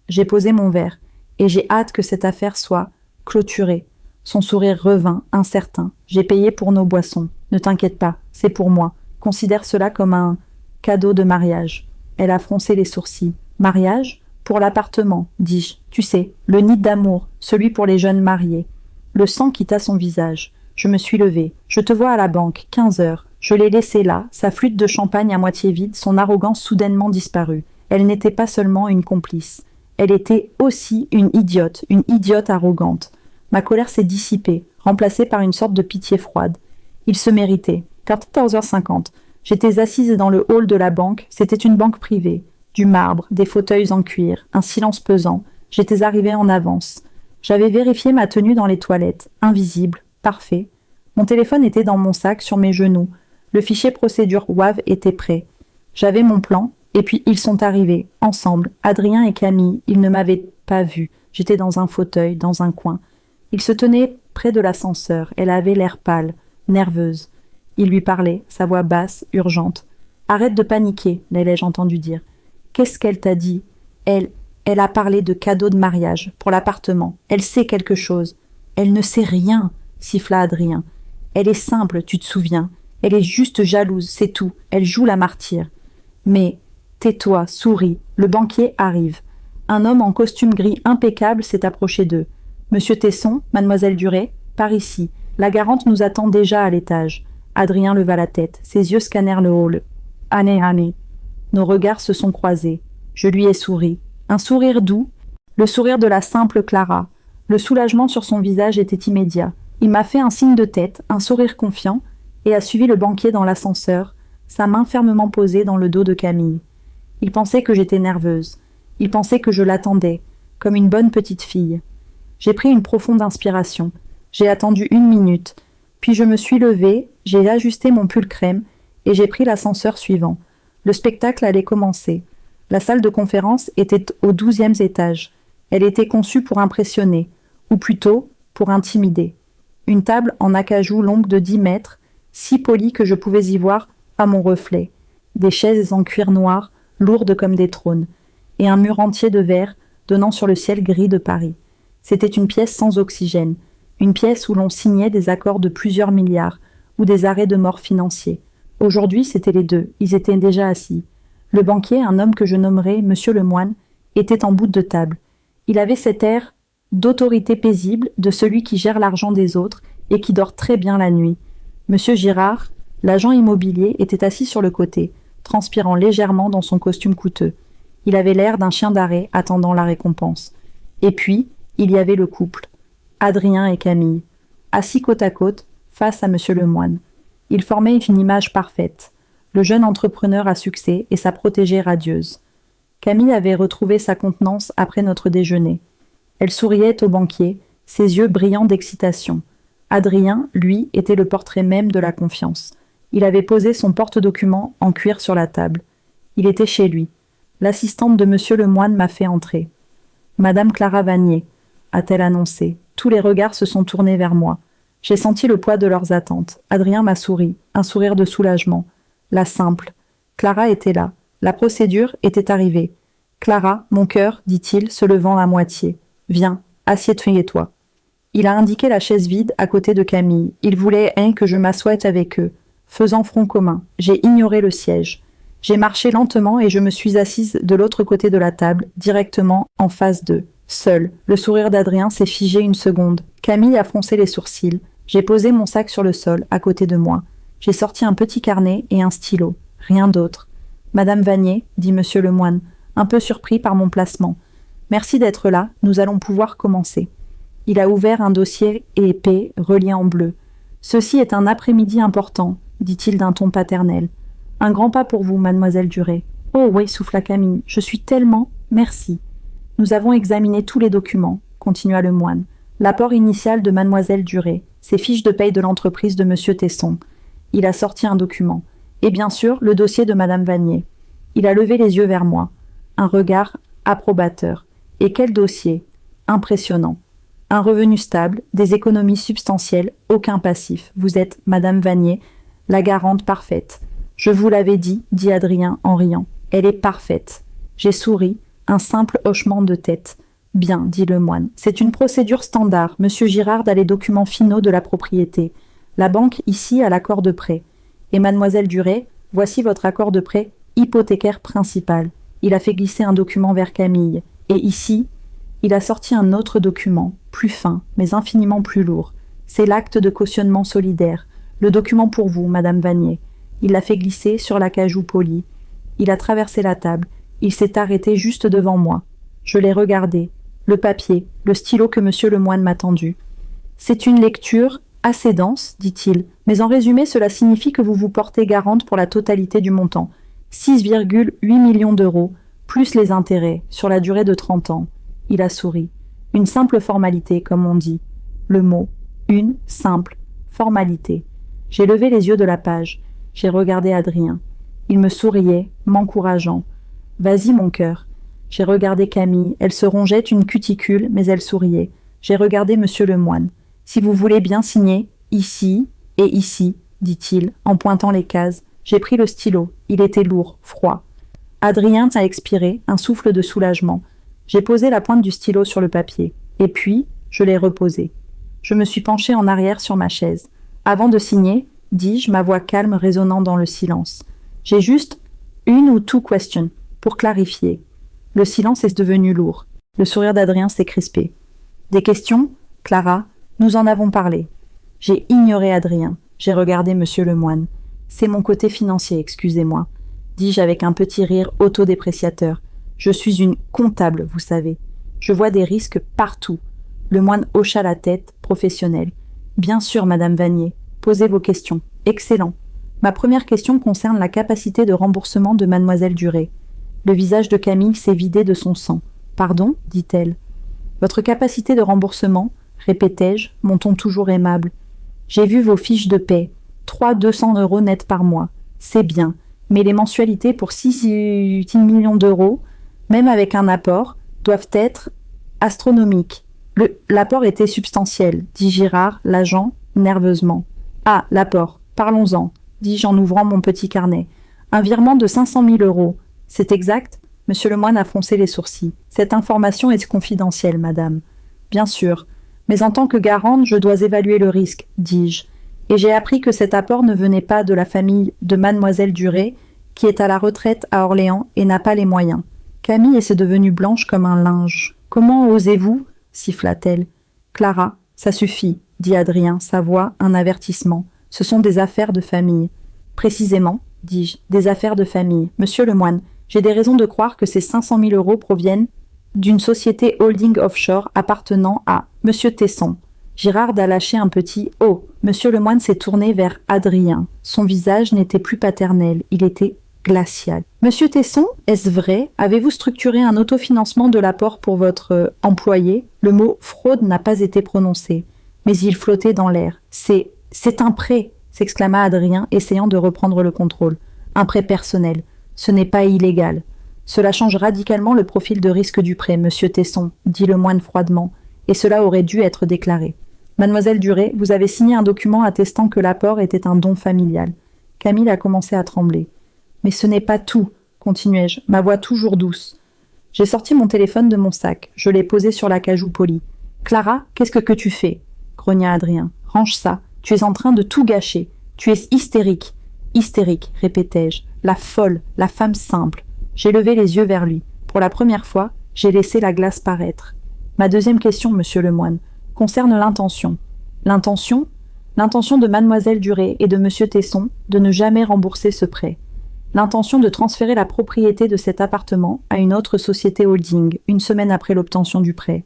A: J'ai posé mon verre, et j'ai hâte que cette affaire soit clôturée. Son sourire revint, incertain. J'ai payé pour nos boissons. Ne t'inquiète pas, c'est pour moi. Considère cela comme un cadeau de mariage. Elle a froncé les sourcils. Mariage? Pour l'appartement, dis-je. Tu sais, le nid d'amour, celui pour les jeunes mariés. Le sang quitta son visage. Je me suis levée. Je te vois à la banque, 15 heures. Je l'ai laissée là, sa flûte de champagne à moitié vide, son arrogance soudainement disparue. Elle n'était pas seulement une complice. Elle était aussi une idiote arrogante. Ma colère s'est dissipée, remplacée par une sorte de pitié froide. Il se méritait. 14h50. J'étais assise dans le hall de la banque. C'était une banque privée. Du marbre, des fauteuils en cuir, un silence pesant. J'étais arrivée en avance. J'avais vérifié ma tenue dans les toilettes. Invisible. Parfait. Mon téléphone était dans mon sac, sur mes genoux. Le fichier procédure WAV était prêt. J'avais mon plan, et puis ils sont arrivés, ensemble. Adrien et Camille, ils ne m'avaient pas vue. J'étais dans un fauteuil, dans un coin. Il se tenait près de l'ascenseur. Elle avait l'air pâle, nerveuse. Il lui parlait, sa voix basse, urgente. « Arrête de paniquer, l'ai-je entendu dire. Qu'est-ce qu'elle t'a dit ? Elle a parlé de cadeau de mariage, pour l'appartement. Elle sait quelque chose. Elle ne sait rien, siffla Adrien. Elle est simple, tu te souviens. Elle est juste jalouse, c'est tout. Elle joue la martyre. Mais, tais-toi, souris, le banquier arrive. Un homme en costume gris impeccable s'est approché d'eux. Monsieur Tesson, mademoiselle Duret, par ici. La Garante nous attend déjà à l'étage. Adrien leva la tête. Ses yeux scannèrent le hall. Année. Nos regards se sont croisés. Je lui ai souri. Un sourire doux, le sourire de la simple Clara. Le soulagement sur son visage était immédiat. Il m'a fait un signe de tête, un sourire confiant, et a suivi le banquier dans l'ascenseur, sa main fermement posée dans le dos de Camille. Il pensait que j'étais nerveuse. Il pensait que je l'attendais, comme une bonne petite fille. J'ai pris une profonde inspiration. J'ai attendu 1 minute. Puis je me suis levée, j'ai ajusté mon pull crème, et j'ai pris l'ascenseur suivant. Le spectacle allait commencer. La salle de conférence était au 12e étage. Elle était conçue pour impressionner, ou plutôt pour intimider. Une table en acajou longue de 10 mètres, si polie que je pouvais y voir à mon reflet. Des chaises en cuir noir, lourdes comme des trônes, et un mur entier de verre donnant sur le ciel gris de Paris. C'était une pièce sans oxygène, une pièce où l'on signait des accords de plusieurs milliards, ou des arrêts de mort financiers. Aujourd'hui, c'étaient les deux, ils étaient déjà assis. Le banquier, un homme que je nommerai Monsieur Lemoine, était en bout de table. Il avait cet air d'autorité paisible de celui qui gère l'argent des autres et qui dort très bien la nuit. Monsieur Girard, l'agent immobilier, était assis sur le côté, transpirant légèrement dans son costume coûteux. Il avait l'air d'un chien d'arrêt attendant la récompense. Et puis, il y avait le couple, Adrien et Camille, assis côte à côte, face à Monsieur Lemoine. Ils formaient une image parfaite. Le jeune entrepreneur à succès et sa protégée radieuse. Camille avait retrouvé sa contenance après notre déjeuner. Elle souriait au banquier, ses yeux brillants d'excitation. Adrien, lui, était le portrait même de la confiance. Il avait posé son porte-document en cuir sur la table. Il était chez lui. L'assistante de Monsieur Lemoine m'a fait entrer. « Madame Clara Vanier », a-t-elle annoncé. Tous les regards se sont tournés vers moi. J'ai senti le poids de leurs attentes. Adrien m'a souri, un sourire de soulagement. La simple. Clara était là. La procédure était arrivée. « Clara, mon cœur, dit-il, se levant à moitié. Viens, assieds-toi. » Il a indiqué la chaise vide à côté de Camille. Il voulait que je m'assoie avec eux. Faisant front commun, j'ai ignoré le siège. J'ai marché lentement et je me suis assise de l'autre côté de la table, directement en face d'eux. Seul, le sourire d'Adrien s'est figé une seconde. Camille a froncé les sourcils. J'ai posé mon sac sur le sol, à côté de moi. J'ai sorti un petit carnet et un stylo. Rien d'autre. « Madame Vanier, dit Monsieur Lemoine, un peu surpris par mon placement. Merci d'être là, nous allons pouvoir commencer. » Il a ouvert un dossier épais, relié en bleu. « Ceci est un après-midi important, dit-il d'un ton paternel. Un grand pas pour vous, mademoiselle Duret. Oh oui, souffla Camille, je suis tellement... Merci. Nous avons examiné tous les documents, continua le moine. L'apport initial de mademoiselle Duret, ses fiches de paye de l'entreprise de monsieur Tesson. Il a sorti un document. Et bien sûr, le dossier de madame Vanier. Il a levé les yeux vers moi. Un regard approbateur. Et quel dossier! Impressionnant. Un revenu stable, des économies substantielles, aucun passif. Vous êtes, madame Vanier, la Garante parfaite. Je vous l'avais dit Adrien en riant. Elle est parfaite. J'ai souri, un simple hochement de tête. Bien, dit le moine. C'est une procédure standard. Monsieur Girard a les documents finaux de la propriété. La banque ici a l'accord de prêt. Et mademoiselle Duret, voici votre accord de prêt hypothécaire principal. Il a fait glisser un document vers Camille. Et ici, il a sorti un autre document, plus fin, mais infiniment plus lourd. C'est l'acte de cautionnement solidaire. Le document pour vous, madame Vanier. Il l'a fait glisser sur l'acajou poli. Il a traversé la table. Il s'est arrêté juste devant moi. Je l'ai regardé. Le papier, le stylo que monsieur Lemoine m'a tendu. C'est une lecture assez dense, dit-il, mais en résumé, cela signifie que vous vous portez garante pour la totalité du montant. 6,8 millions d'euros, plus les intérêts, sur la durée de 30 ans. Il a souri. Une simple formalité, comme on dit. Le mot. Une simple formalité. J'ai levé les yeux de la page. J'ai regardé Adrien. Il me souriait, m'encourageant. « Vas-y, mon cœur. » J'ai regardé Camille. Elle se rongeait une cuticule, mais elle souriait. J'ai regardé monsieur le moine. Si vous voulez bien signer, ici et ici, dit-il, en pointant les cases. J'ai pris le stylo. Il était lourd, froid. Adrien a expiré, un souffle de soulagement. J'ai posé la pointe du stylo sur le papier. Et puis, je l'ai reposé. Je me suis penché en arrière sur ma chaise. Avant de signer, dis-je, ma voix calme résonnant dans le silence. J'ai juste une ou two questions pour clarifier. Le silence est devenu lourd. Le sourire d'Adrien s'est crispé. Des questions, Clara, nous en avons parlé. J'ai ignoré Adrien. J'ai regardé monsieur le moine. C'est mon côté financier, excusez-moi, dis-je avec un petit rire autodépréciateur. Je suis une comptable, vous savez. Je vois des risques partout. Le moine hocha la tête, professionnel. Bien sûr, madame Vanier. Posez vos questions. Excellent. Ma première question concerne la capacité de remboursement de mademoiselle Duré. Le visage de Camille s'est vidé de son sang. Pardon, dit-elle. Votre capacité de remboursement, répétai-je, mon ton toujours aimable. J'ai vu vos fiches de paie. 200 € net par mois. C'est bien. Mais les mensualités pour 6 millions d'euros, même avec un apport, doivent être astronomiques. L'apport était substantiel, dit Girard, l'agent, nerveusement. Ah, l'apport. Parlons-en, dis-je en ouvrant mon petit carnet. Un virement de 500 000 €. C'est exact ? Monsieur le moine a froncé les sourcils. Cette information est confidentielle, madame. Bien sûr. Mais en tant que garante, je dois évaluer le risque, dis-je. Et j'ai appris que cet apport ne venait pas de la famille de mademoiselle Duré, qui est à la retraite à Orléans et n'a pas les moyens. Camille s'est devenue blanche comme un linge. Comment osez-vous ? Siffla-t-elle. Clara, ça suffit, dit Adrien, sa voix un avertissement. Ce sont des affaires de famille. Précisément, dis-je, des affaires de famille. Monsieur le moine, j'ai des raisons de croire que ces 500 000 € proviennent d'une société holding offshore appartenant à Monsieur Tesson. Girard a lâché un petit « Oh ». Monsieur le moine s'est tourné vers Adrien. Son visage n'était plus paternel, il était glacial. « Monsieur Tesson, est-ce vrai ? Avez-vous structuré un autofinancement de l'apport pour votre employé ?» Le mot « fraude » n'a pas été prononcé, mais il flottait dans l'air. « C'est un prêt !» s'exclama Adrien, essayant de reprendre le contrôle. « Un prêt personnel. Ce n'est pas illégal. » Cela change radicalement le profil de risque du prêt, monsieur Tesson, dit le moine froidement, et cela aurait dû être déclaré. Mademoiselle Duré, vous avez signé un document attestant que l'apport était un don familial. Camille a commencé à trembler. Mais ce n'est pas tout, continuai-je, ma voix toujours douce. J'ai sorti mon téléphone de mon sac. Je l'ai posé sur la cajou polie. Clara, qu'est-ce que tu fais ? Grogna Adrien. Range ça. Tu es en train de tout gâcher. Tu es hystérique. Hystérique, répétai-je. La folle, la femme simple. J'ai levé les yeux vers lui. Pour la première fois, j'ai laissé la glace paraître. Ma deuxième question, monsieur le moine, concerne l'intention. L'intention ? L'intention de mademoiselle Duré et de monsieur Tesson de ne jamais rembourser ce prêt. L'intention de transférer la propriété de cet appartement à une autre société holding, une semaine après l'obtention du prêt.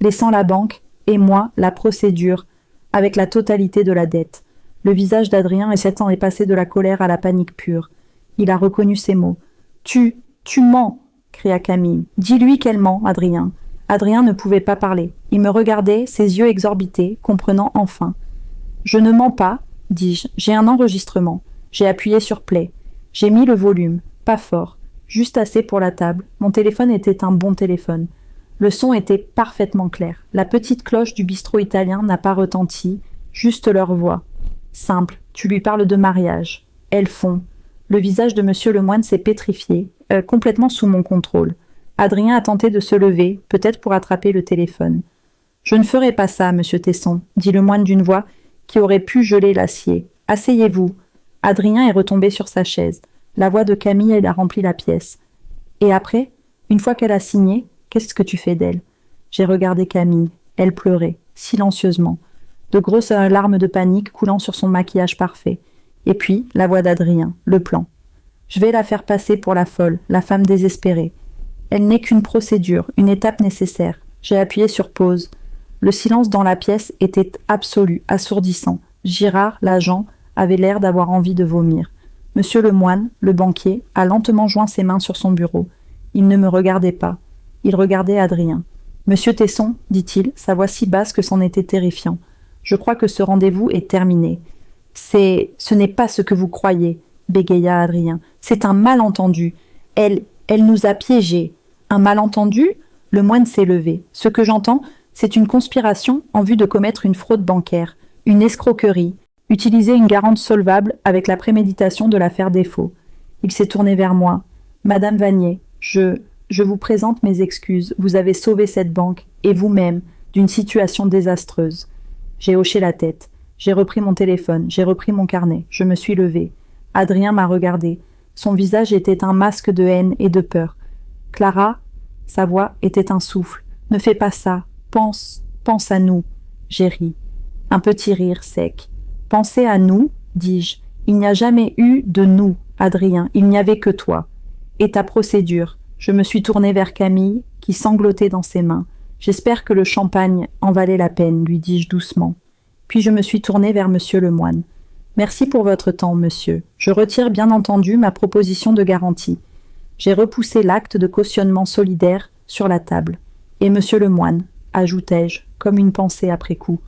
A: Laissant la banque, et moi, la procédure, avec la totalité de la dette. Le visage d'Adrien s'en est passé de la colère à la panique pure. Il a reconnu ses mots. « Tu mens !» cria Camille. « Dis-lui qu'elle ment, Adrien. » Adrien ne pouvait pas parler. Il me regardait, ses yeux exorbités, comprenant enfin. « Je ne mens pas, dis-je. J'ai un enregistrement. » J'ai appuyé sur play. J'ai mis le volume, pas fort, juste assez pour la table. Mon téléphone était un bon téléphone. Le son était parfaitement clair. La petite cloche du bistrot italien n'a pas retenti, juste leur voix. Simple, tu lui parles de mariage. Elles font. Le visage de monsieur le moine s'est pétrifié, complètement sous mon contrôle. Adrien a tenté de se lever, peut-être pour attraper le téléphone. « Je ne ferai pas ça, monsieur Tesson, » dit le moine d'une voix qui aurait pu geler l'acier. « Asseyez-vous. » Adrien est retombé sur sa chaise. La voix de Camille a rempli la pièce. « Et après, une fois qu'elle a signé, qu'est-ce que tu fais d'elle ?» J'ai regardé Camille. Elle pleurait, silencieusement. De grosses larmes de panique coulant sur son maquillage parfait. Et puis, la voix d'Adrien, le plan. « Je vais la faire passer pour la folle, la femme désespérée. Elle n'est qu'une procédure, une étape nécessaire. » J'ai appuyé sur pause. Le silence dans la pièce était absolu, assourdissant. Girard, l'agent, avait l'air d'avoir envie de vomir. Monsieur le moine, le banquier, a lentement joint ses mains sur son bureau. Il ne me regardait pas. Il regardait Adrien. « Monsieur Tesson, dit-il, sa voix si basse que c'en était terrifiant. Je crois que ce rendez-vous est terminé. Ce n'est pas ce que vous croyez, bégaya Adrien. C'est un malentendu. Elle nous a piégés. Un malentendu ? Le moine s'est levé. Ce que j'entends, C'est une conspiration en vue de commettre une fraude bancaire, une escroquerie, utiliser une garante solvable avec la préméditation de la faire défaut. Il s'est tourné vers moi. Madame Vanier, je vous présente mes excuses. Vous avez sauvé cette banque, et vous-même, d'une situation désastreuse. J'ai hoché la tête. J'ai repris mon téléphone. J'ai repris mon carnet. Je me suis levée. Adrien m'a regardé. Son visage était un masque de haine et de peur. Clara, sa voix était un souffle. Ne fais pas ça. Pense à nous. J'ai ri. Un petit rire sec. Pensez à nous, dis-je. Il n'y a jamais eu de nous, Adrien. Il n'y avait que toi. Et ta procédure. Je me suis tournée vers Camille, qui sanglotait dans ses mains. J'espère que le champagne en valait la peine, lui dis-je doucement. Puis je me suis tournée vers monsieur Lemoine. Merci pour votre temps, monsieur. Je retire bien entendu ma proposition de garantie. J'ai repoussé l'acte de cautionnement solidaire sur la table. Et monsieur Lemoine, ajoutai-je, comme une pensée après coup,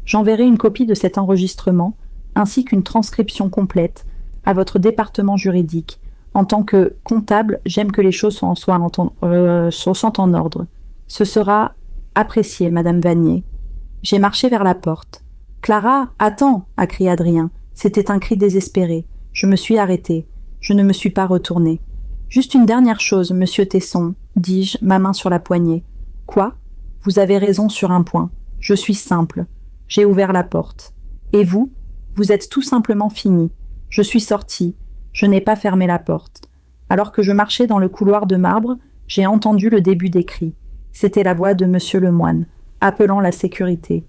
A: j'enverrai une copie de cet enregistrement, ainsi qu'une transcription complète, à votre département juridique. En tant que comptable, j'aime que les choses soient en ordre. Ce sera apprécié, madame Vanier. J'ai marché vers la porte. Clara, attends, a crié Adrien. C'était un cri désespéré. Je me suis arrêtée. Je ne me suis pas retournée. Juste une dernière chose, monsieur Tesson, dis-je, ma main sur la poignée. Quoi? Vous avez raison sur un point. Je suis simple. J'ai ouvert la porte. Et vous? Vous êtes tout simplement fini. Je suis sortie. Je n'ai pas fermé la porte. Alors que je marchais dans le couloir de marbre, j'ai entendu le début des cris. C'était la voix de monsieur Lemoine, appelant la sécurité.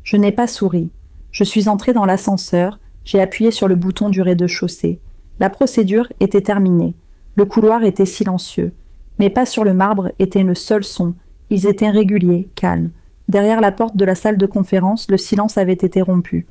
A: Je n'ai pas souri. Je suis entrée dans l'ascenseur, j'ai appuyé sur le bouton du rez-de-chaussée. La procédure était terminée. Le couloir était silencieux. Mes pas sur le marbre étaient le seul son. Ils étaient réguliers, calmes. Derrière la porte de la salle de conférence, le silence avait été rompu.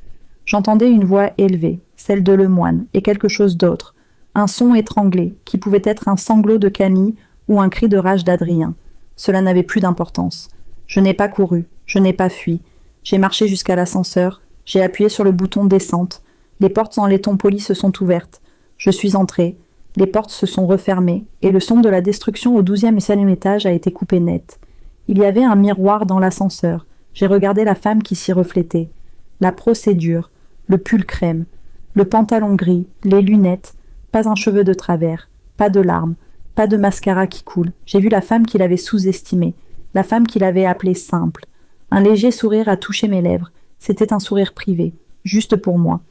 A: J'entendais une voix élevée, celle de Lemoine, et quelque chose d'autre. Un son étranglé, qui pouvait être un sanglot de Camille ou un cri de rage d'Adrien. Cela n'avait plus d'importance. Je n'ai pas couru, je n'ai pas fui. J'ai marché jusqu'à l'ascenseur, j'ai appuyé sur le bouton descente. Les portes en laiton poli se sont ouvertes. Je suis entrée, les portes se sont refermées, et le son de la destruction au 12e et 16e étage a été coupé net. Il y avait un miroir dans l'ascenseur. J'ai regardé la femme qui s'y reflétait. La procédure, le pull crème, le pantalon gris, les lunettes, pas un cheveu de travers, pas de larmes, pas de mascara qui coule. J'ai vu la femme qui l'avait sous-estimée, la femme qui l'avait appelée simple. Un léger sourire a touché mes lèvres. C'était un sourire privé, juste pour moi.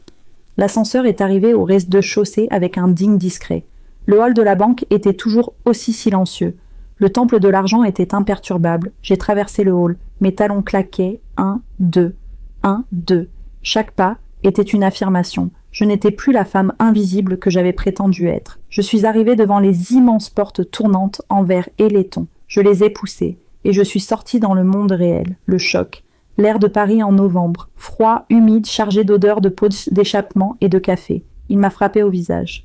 A: L'ascenseur est arrivé au rez-de-chaussée avec un digne discret. Le hall de la banque était toujours aussi silencieux. Le temple de l'argent était imperturbable. J'ai traversé le hall. Mes talons claquaient. 1, 2. 1, 2. Chaque pas était une affirmation. Je n'étais plus la femme invisible que j'avais prétendu être. Je suis arrivée devant les immenses portes tournantes en verre et laiton. Je les ai poussées, et je suis sortie dans le monde réel. Le choc. L'air de Paris en novembre. Froid, humide, chargé d'odeurs de pots d'échappement et de café. Il m'a frappé au visage.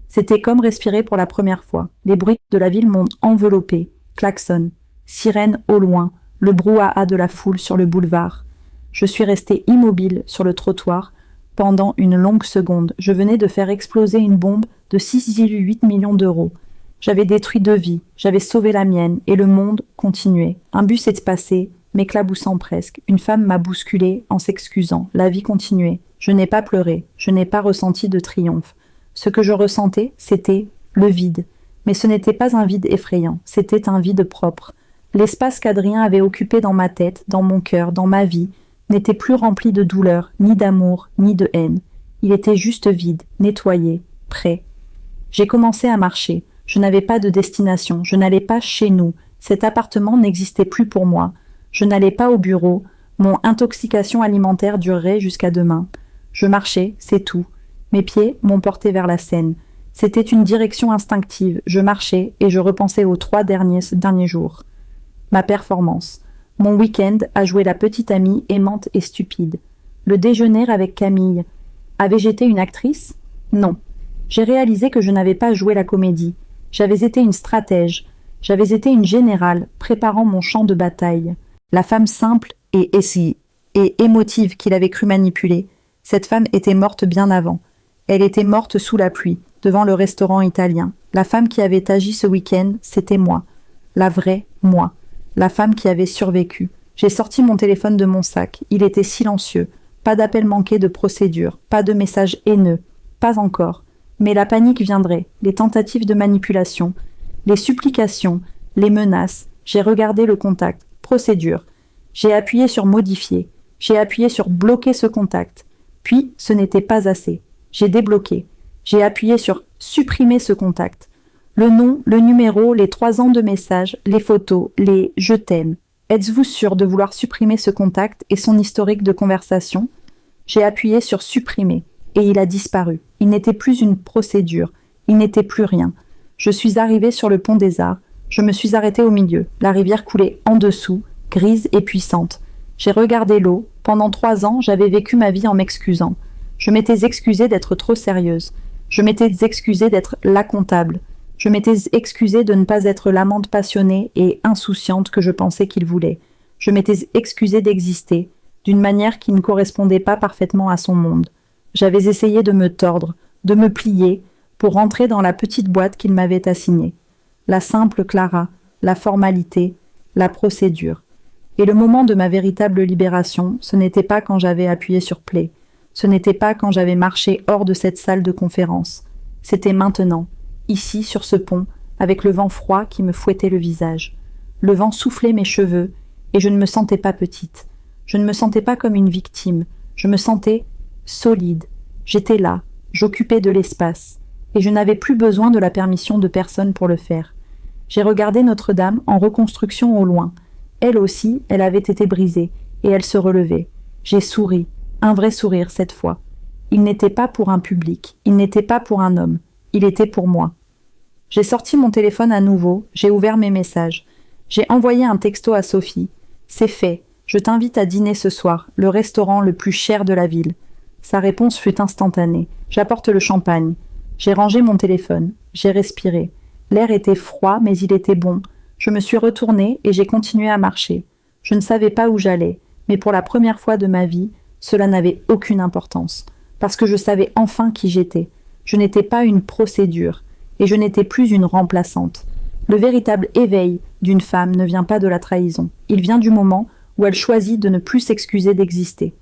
A: C'était comme respirer pour la première fois. Les bruits de la ville m'ont enveloppé. Klaxon, sirène au loin, le brouhaha de la foule sur le boulevard. Je suis restée immobile sur le trottoir pendant une longue seconde. Je venais de faire exploser une bombe de 6,8 millions d'euros. J'avais détruit 2 vies, j'avais sauvé la mienne, et le monde continuait. Un bus est passé, m'éclaboussant presque. Une femme m'a bousculé en s'excusant. La vie continuait. Je n'ai pas pleuré, je n'ai pas ressenti de triomphe. Ce que je ressentais, c'était le vide. Mais ce n'était pas un vide effrayant, c'était un vide propre. L'espace qu'Adrien avait occupé dans ma tête, dans mon cœur, dans ma vie, n'était plus rempli de douleur, ni d'amour, ni de haine. Il était juste vide, nettoyé, prêt. J'ai commencé à marcher. Je n'avais pas de destination, je n'allais pas chez nous. Cet appartement n'existait plus pour moi. Je n'allais pas au bureau. Mon intoxication alimentaire durerait jusqu'à demain. Je marchais, c'est tout. Mes pieds m'ont porté vers la Seine. C'était une direction instinctive. Je marchais et je repensais aux 3 derniers jours. Ma performance. Mon week-end à jouer la petite amie aimante et stupide. Le déjeuner avec Camille. Avais-je été une actrice? Non. J'ai réalisé que je n'avais pas joué la comédie. J'avais été une stratège. J'avais été une générale, préparant mon champ de bataille. La femme simple et émotive qu'il avait cru manipuler, cette femme était morte bien avant. Elle était morte sous la pluie, devant le restaurant italien. La femme qui avait agi ce week-end, c'était moi. La vraie moi. La femme qui avait survécu. J'ai sorti mon téléphone de mon sac. Il était silencieux. Pas d'appel manqué de procédure, pas de message haineux. Pas encore. Mais la panique viendrait, les tentatives de manipulation, les supplications, les menaces. J'ai regardé le contact. Procédure. J'ai appuyé sur modifier. J'ai appuyé sur bloquer ce contact. Puis, ce n'était pas assez. J'ai débloqué. J'ai appuyé sur supprimer ce contact. Le nom, le numéro, les 3 ans de messages, les photos, les « je t'aime ». Êtes-vous sûr de vouloir supprimer ce contact et son historique de conversation? J'ai appuyé sur supprimer et il a disparu. Il n'était plus une procédure. Il n'était plus rien. Je suis arrivée sur le pont des Arts. Je me suis arrêtée au milieu. La rivière coulait en dessous, grise et puissante. J'ai regardé l'eau. Pendant 3 ans, j'avais vécu ma vie en m'excusant. Je m'étais excusée d'être trop sérieuse. Je m'étais excusée d'être la comptable. Je m'étais excusée de ne pas être l'amante passionnée et insouciante que je pensais qu'il voulait. Je m'étais excusée d'exister, d'une manière qui ne correspondait pas parfaitement à son monde. J'avais essayé de me tordre, de me plier, pour rentrer dans la petite boîte qu'il m'avait assignée. La simple Clara, la formalité, la procédure. Et le moment de ma véritable libération, ce n'était pas quand j'avais appuyé sur play. Ce n'était pas quand j'avais marché hors de cette salle de conférence. C'était maintenant, ici, sur ce pont, avec le vent froid qui me fouettait le visage. Le vent soufflait mes cheveux, et je ne me sentais pas petite. Je ne me sentais pas comme une victime. Je me sentais solide. J'étais là, j'occupais de l'espace, et je n'avais plus besoin de la permission de personne pour le faire. J'ai regardé Notre-Dame en reconstruction au loin. Elle aussi, elle avait été brisée, et elle se relevait. J'ai souri, un vrai sourire cette fois. Il n'était pas pour un public, il n'était pas pour un homme, il était pour moi. J'ai sorti mon téléphone à nouveau, j'ai ouvert mes messages. J'ai envoyé un texto à Sophie. C'est fait, je t'invite à dîner ce soir, le restaurant le plus cher de la ville. Sa réponse fut instantanée. J'apporte le champagne. J'ai rangé mon téléphone, j'ai respiré. L'air était froid, mais il était bon. Je me suis retournée et j'ai continué à marcher. Je ne savais pas où j'allais, mais pour la première fois de ma vie, cela n'avait aucune importance, parce que je savais enfin qui j'étais. Je n'étais pas une procédure, et je n'étais plus une remplaçante. Le véritable éveil d'une femme ne vient pas de la trahison. Il vient du moment où elle choisit de ne plus s'excuser d'exister.